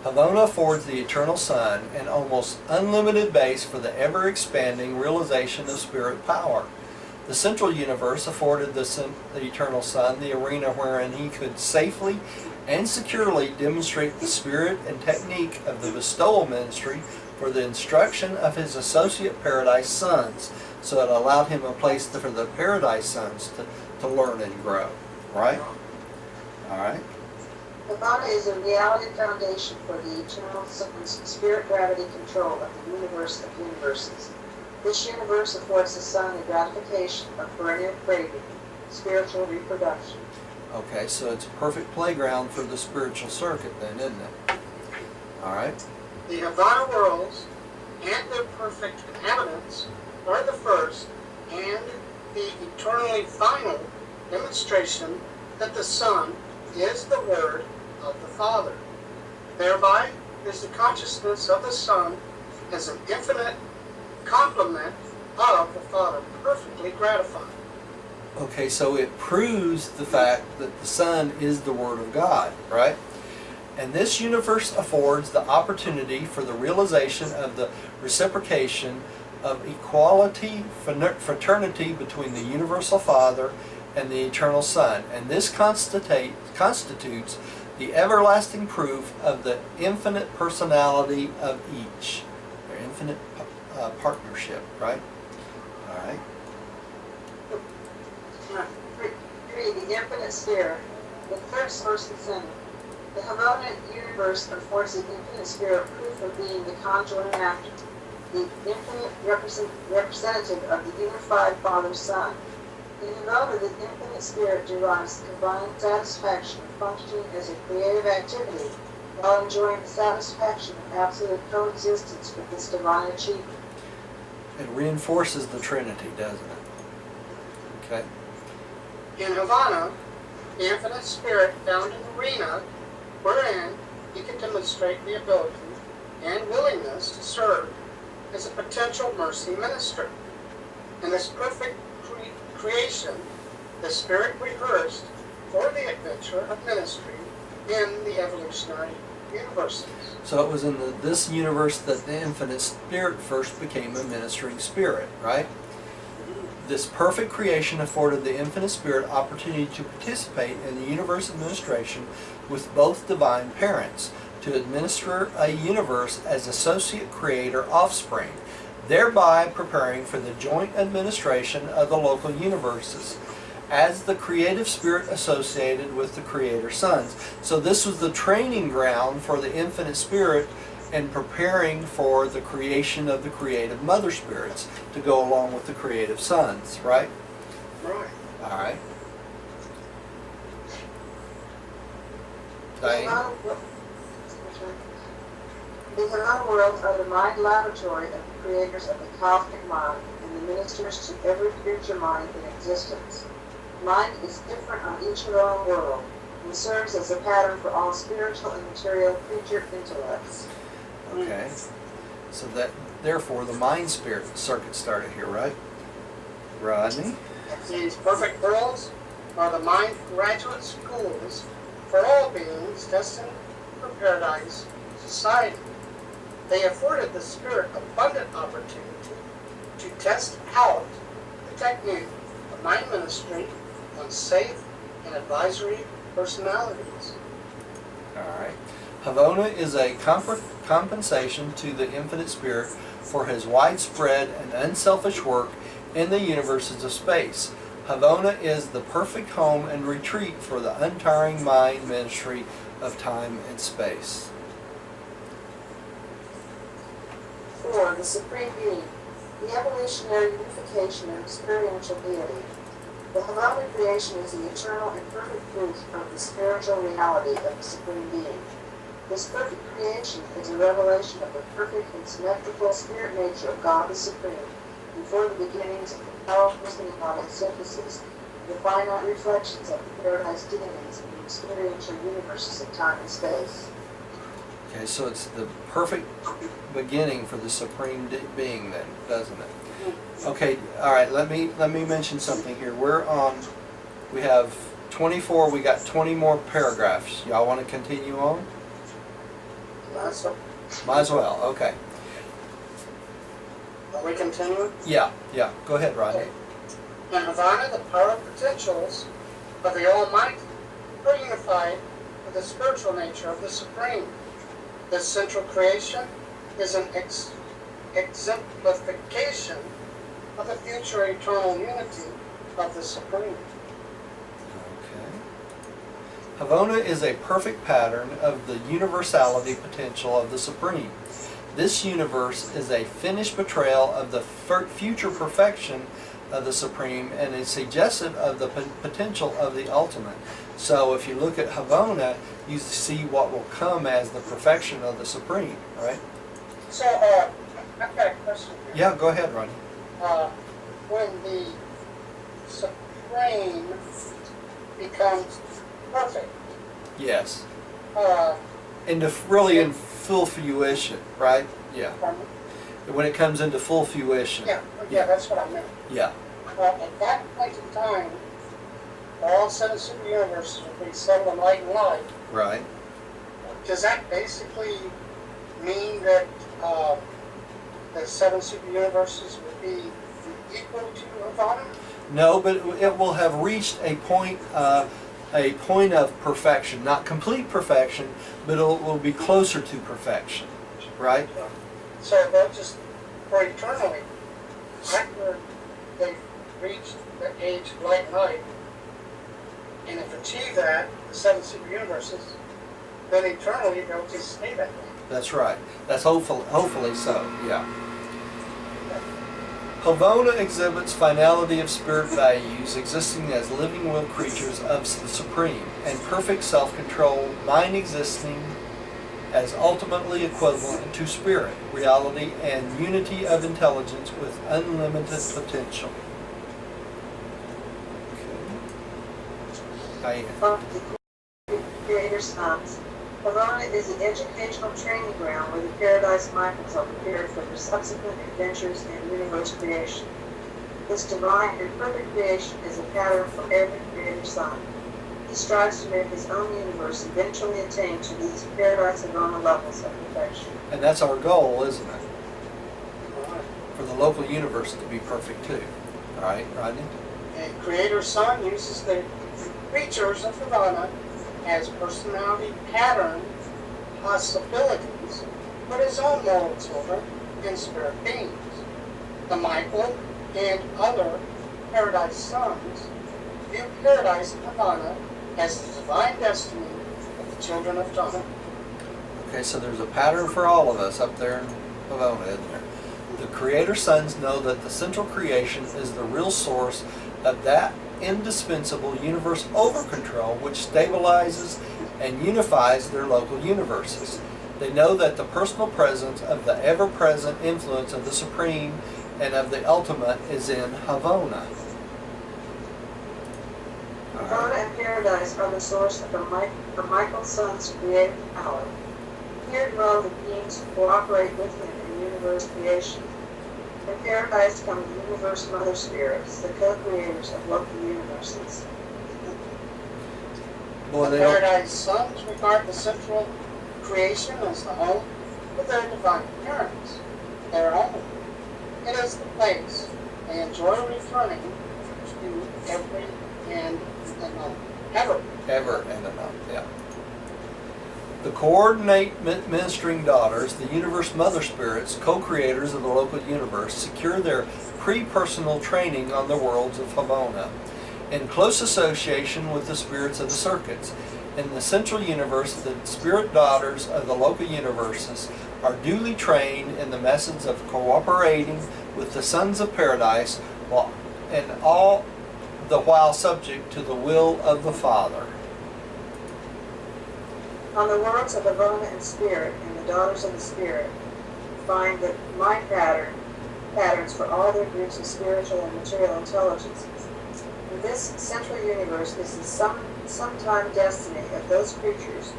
S1: Havona affords the eternal Son an almost unlimited base for the ever-expanding realization of spirit power. The central universe afforded the eternal Son the arena wherein he could safely and securely demonstrate the spirit and technique of the bestowal ministry for the instruction of his associate Paradise sons. So it allowed him a place for the Paradise sons to learn and grow, right? All right.
S2: Havana is a reality foundation for the eternal Son's spirit gravity control of the universe of universes. This universe affords the Son the gratification of perennial craving, spiritual reproduction.
S1: Okay, so it's a perfect playground for the spiritual circuit then, isn't it? All right.
S3: The Havana worlds and their perfect inhabitants are the first and the eternally final demonstration that the Son is the Word of the Father. Thereby is the consciousness of the Son as an infinite complement of the Father, perfectly gratified.
S1: Okay, so it proves the fact that the Son is the Word of God, right? And this universe affords the opportunity for the realization of the reciprocation of equality, fraternity between the universal Father and the eternal Son. And this constitutes the everlasting proof of the infinite personality of each. Their infinite partnership, right? All right.
S2: 3. The infinite spirit. The third source and center. The Havona universe affords the infinite spirit proof of being the conjoined actor, the infinite representative of the unified Father-Son. In Havona, the infinite spirit derives the combined satisfaction of functioning as a creative activity while enjoying the satisfaction of absolute coexistence with this divine achievement.
S1: It reinforces the Trinity, doesn't it? Okay.
S3: In Havana, the infinite spirit found an arena wherein he can demonstrate the ability and willingness to serve as a potential mercy minister. In this perfect creation, the Spirit rehearsed for the adventure of ministry in the evolutionary universes.
S1: So it was in this universe that the infinite spirit first became a ministering spirit, right? This perfect creation afforded the infinite spirit opportunity to participate in the universe administration with both divine parents, to administer a universe as associate creator offspring, thereby preparing for the joint administration of the local universes as the creative spirit associated with the creator sons. So this was the training ground for the infinite spirit and preparing for the creation of the creative mother spirits to go along with the creative sons, right?
S3: Right.
S1: All right.
S2: The
S1: Diane?
S2: Havana worlds are the mind laboratory of the creators of the cosmic mind and the ministers to every future mind in existence. Mind is different on each of their own world and serves as a pattern for all spiritual and material creature intellects.
S1: Okay. So that, therefore, the mind spirit circuit started here, right? Rodney?
S3: These perfect worlds are the mind graduate schools for all beings destined for paradise society. They afforded the spirit abundant opportunity to test out the technique of mind ministry on safe and advisory personalities.
S1: All right. Havona is a compensation to the infinite spirit for his widespread and unselfish work in the universes of space. Havona is the perfect home and retreat for the untiring mind ministry of time and space.
S2: 4. The Supreme Being. The evolutionary unification of experiential deity. The Havana creation is the eternal and perfect proof of the spiritual reality of the Supreme Being. This perfect creation is a revelation of the perfect and symmetrical spirit nature of God the Supreme, before the beginnings of the powerful symbolic synthesis, the finite reflections of the paradise deities in the experiential universes of time and space.
S1: Okay, so it's the perfect beginning for the Supreme Being then, doesn't it? Okay, all right, let me mention something here. We have 24, we got 20 more paragraphs. Y'all want to continue on? Might as well, okay.
S3: Are we continuing?
S1: Yeah, go ahead, Rodney.
S3: In Havana, the power potentials of the Almighty are unified with the spiritual nature of the Supreme. This central creation is an exemplification of the future eternal unity of the Supreme.
S1: Okay. Havona is a perfect pattern of the universality potential of the Supreme. This universe is a finished portrayal of the future perfection of the Supreme and is suggestive of the potential of the ultimate. So if you look at Havona, you see what will come as the perfection of the Supreme, right?
S3: So, I've got a question here.
S1: Yeah, go ahead, Rodney.
S3: When the Supreme becomes perfect,
S1: Yes.
S3: uh,
S1: And really in full fruition, right? Yeah. when it comes into full fruition.
S3: Yeah, that's what I meant.
S1: Yeah.
S3: At that point in time, all 7 super universes would be settled in light and light.
S1: Right.
S3: Does that basically mean that the 7 super universes would be equal to Havana?
S1: No, but it will have reached a point of perfection, not complete perfection, but it will be closer to perfection, right?
S3: So they'll just, for eternally, after they've reached the age of light and light, and have achieved that, the 7 super universes, then eternally they'll just stay that way.
S1: That's right. That's hopefully so. Yeah. Havona exhibits finality of spirit values, existing as living will creatures of the Supreme, and perfect self-control, mind existing as ultimately equivalent to spirit, reality, and unity of intelligence with unlimited potential. Okay.
S2: The Creator's Sons. Havana is an educational training ground where the Paradise Michaels are prepared for their subsequent adventures in universe creation. This divine and perfect creation is a pattern for every Creator's Son. He strives to make his own universe eventually attain to these Paradise Havana levels of perfection.
S1: And that's our goal, isn't it? For the local universe to be perfect too. All right, Rodney?
S3: The Creator's Son uses the creatures of Havana as personality pattern possibilities for his own moral children and spirit beings. The Michael and other Paradise Sons view Paradise in Havana as the divine destiny of the children of Donna.
S1: Okay, so there's a pattern for all of us up there in Havana, isn't there? The Creator Sons know that the central creation is the real source of that indispensable universe over-control which stabilizes and unifies their local universes. They know that the personal presence of the ever-present influence of the Supreme and of the Ultimate is in Havana.
S2: Havana and Paradise are the source of the Michael Son's creative power. Here dwell the beings who cooperate with him in universe creation. In Paradise come the universe mother spirits, the co-creators of local universes.
S1: Boy,
S3: The
S1: they don't,
S3: Paradise Sons regard the central creation as the home of their divine parents, their home. It is the place they enjoy returning to every and ever.
S1: ever and enough, yeah. The coordinate ministering daughters, the universe mother spirits, co-creators of the local universe, secure their pre-personal training on the worlds of Havana, in close association with the spirits of the circuits. In the central universe, the spirit daughters of the local universes are duly trained in the methods of cooperating with the sons of paradise, and all the while subject to the will of the Father.
S2: On the worlds of Havana and Spirit and the daughters of the Spirit, find the mind patterns for all their groups of spiritual and material intelligences. And this central universe is the sometime destiny of those creatures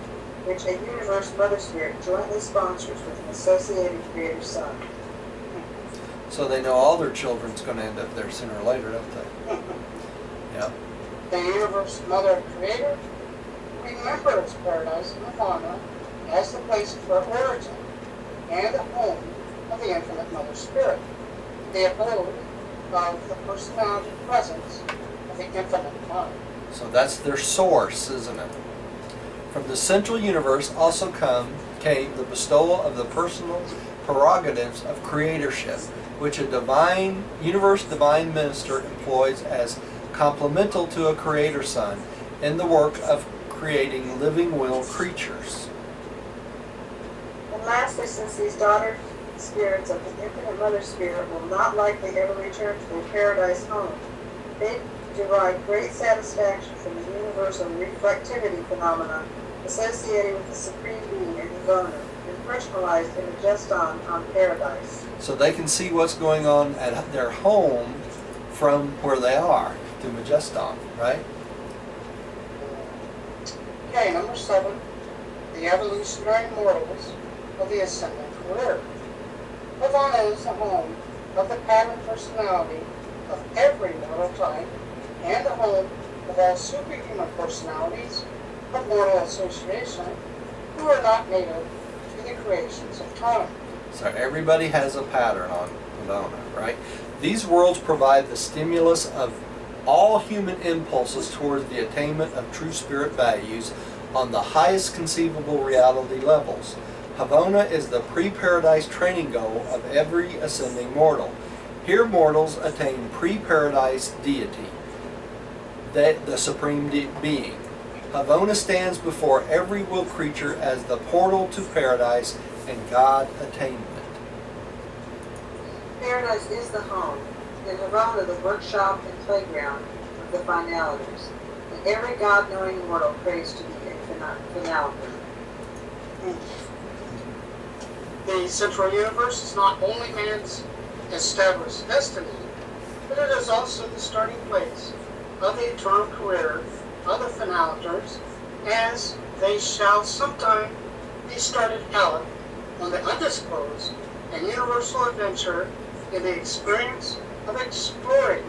S2: which a universe mother spirit jointly sponsors with an associated creator son.
S1: So they know all their children's going to end up there sooner or later, don't they? Yep.
S3: The universe mother creator remembers Paradise in Havana as the place of her origin and the home of the infinite mother spirit, the abode of the personality presence of the infinite mind.
S1: So that's their source, isn't it? From the central universe also came the bestowal of the personal prerogatives of creatorship, which a divine minister employs as complemental to a creator son in the work of creating living will creatures.
S2: And lastly, since these daughter spirits of the infinite mother spirit will not likely ever return to their paradise home, they derive great satisfaction from the universal reflectivity phenomena associated with the supreme being in Havana and personalized in the Juston on paradise.
S1: So they can see what's going on at their home from where they are, to Majeston, right?
S3: Okay, number 7, the evolutionary morals of the ascendant career. Havana is the home of the pattern personality of every mortal type and the home of all superhuman personalities of mortal association who are not native to the creations of time.
S1: So everybody has a pattern on Havona, right? These worlds provide the stimulus of all human impulses towards the attainment of true spirit values on the highest conceivable reality levels. Havona is the pre-paradise training goal of every ascending mortal. Here mortals attain pre-paradise deity, the supreme being. Havona stands before every will creature as the portal to paradise and God attainment.
S2: Paradise is the home, and Havona the workshop and playground of the finaliters, and every God-knowing mortal prays to be a finaliter.
S3: The central universe is not only man's established destiny, but it is also the starting place of the eternal career of the finaliters, as they shall sometime be started out on the undisclosed and universal adventure in the experience of exploring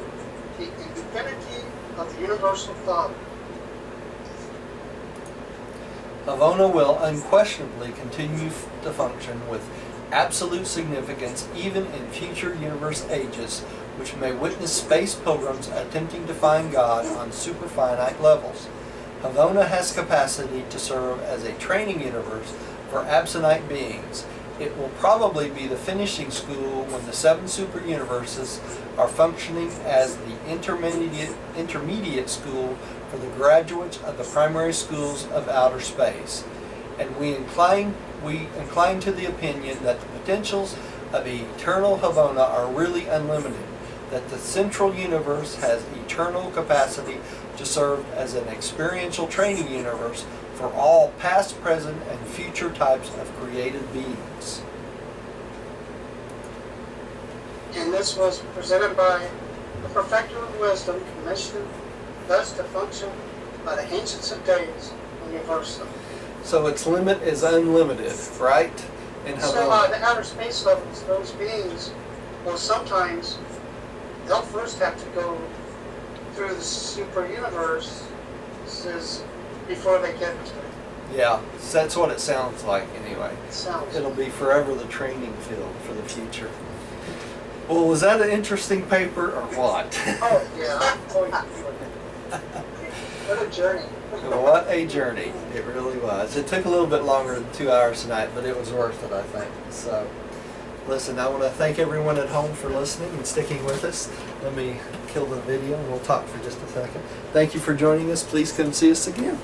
S3: the infinity of the universal Father.
S1: Havona will unquestionably continue to function with absolute significance even in future universe ages, which may witness space pilgrims attempting to find God on superfinite levels. Havona has capacity to serve as a training universe for absentite beings. It will probably be the finishing school when the 7 super universes are functioning as the intermediate school for the graduates of the primary schools of outer space. And we incline to the opinion that the potentials of eternal Havona are really unlimited, that the central universe has eternal capacity to serve as an experiential training universe for all past, present, and future types of created beings.
S3: And this was presented by the perfecter of wisdom, commissioned thus to function by the ancients of days universally.
S1: So its limit is unlimited, right? In
S3: So
S1: Havona.
S3: the outer space levels, those beings will sometimes, they'll first have to go through the super universe before they get to it.
S1: Yeah, so that's what it sounds like anyway.
S3: It sounds.
S1: It'll be forever the training field for the future. Well, was that an interesting paper or what?
S3: Oh, yeah. Oh, yeah.
S2: What a journey.
S1: What a journey. It really was. It took a little bit longer than 2 hours tonight, but it was worth it, I think. So, listen, I want to thank everyone at home for listening and sticking with us. Let me kill the video and we'll talk for just a second. Thank you for joining us. Please come see us again.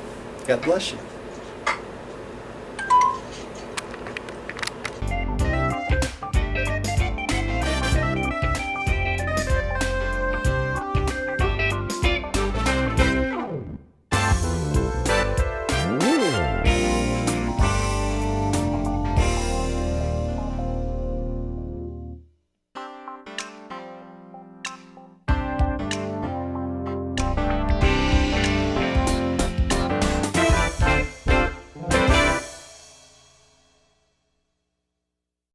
S1: God bless you.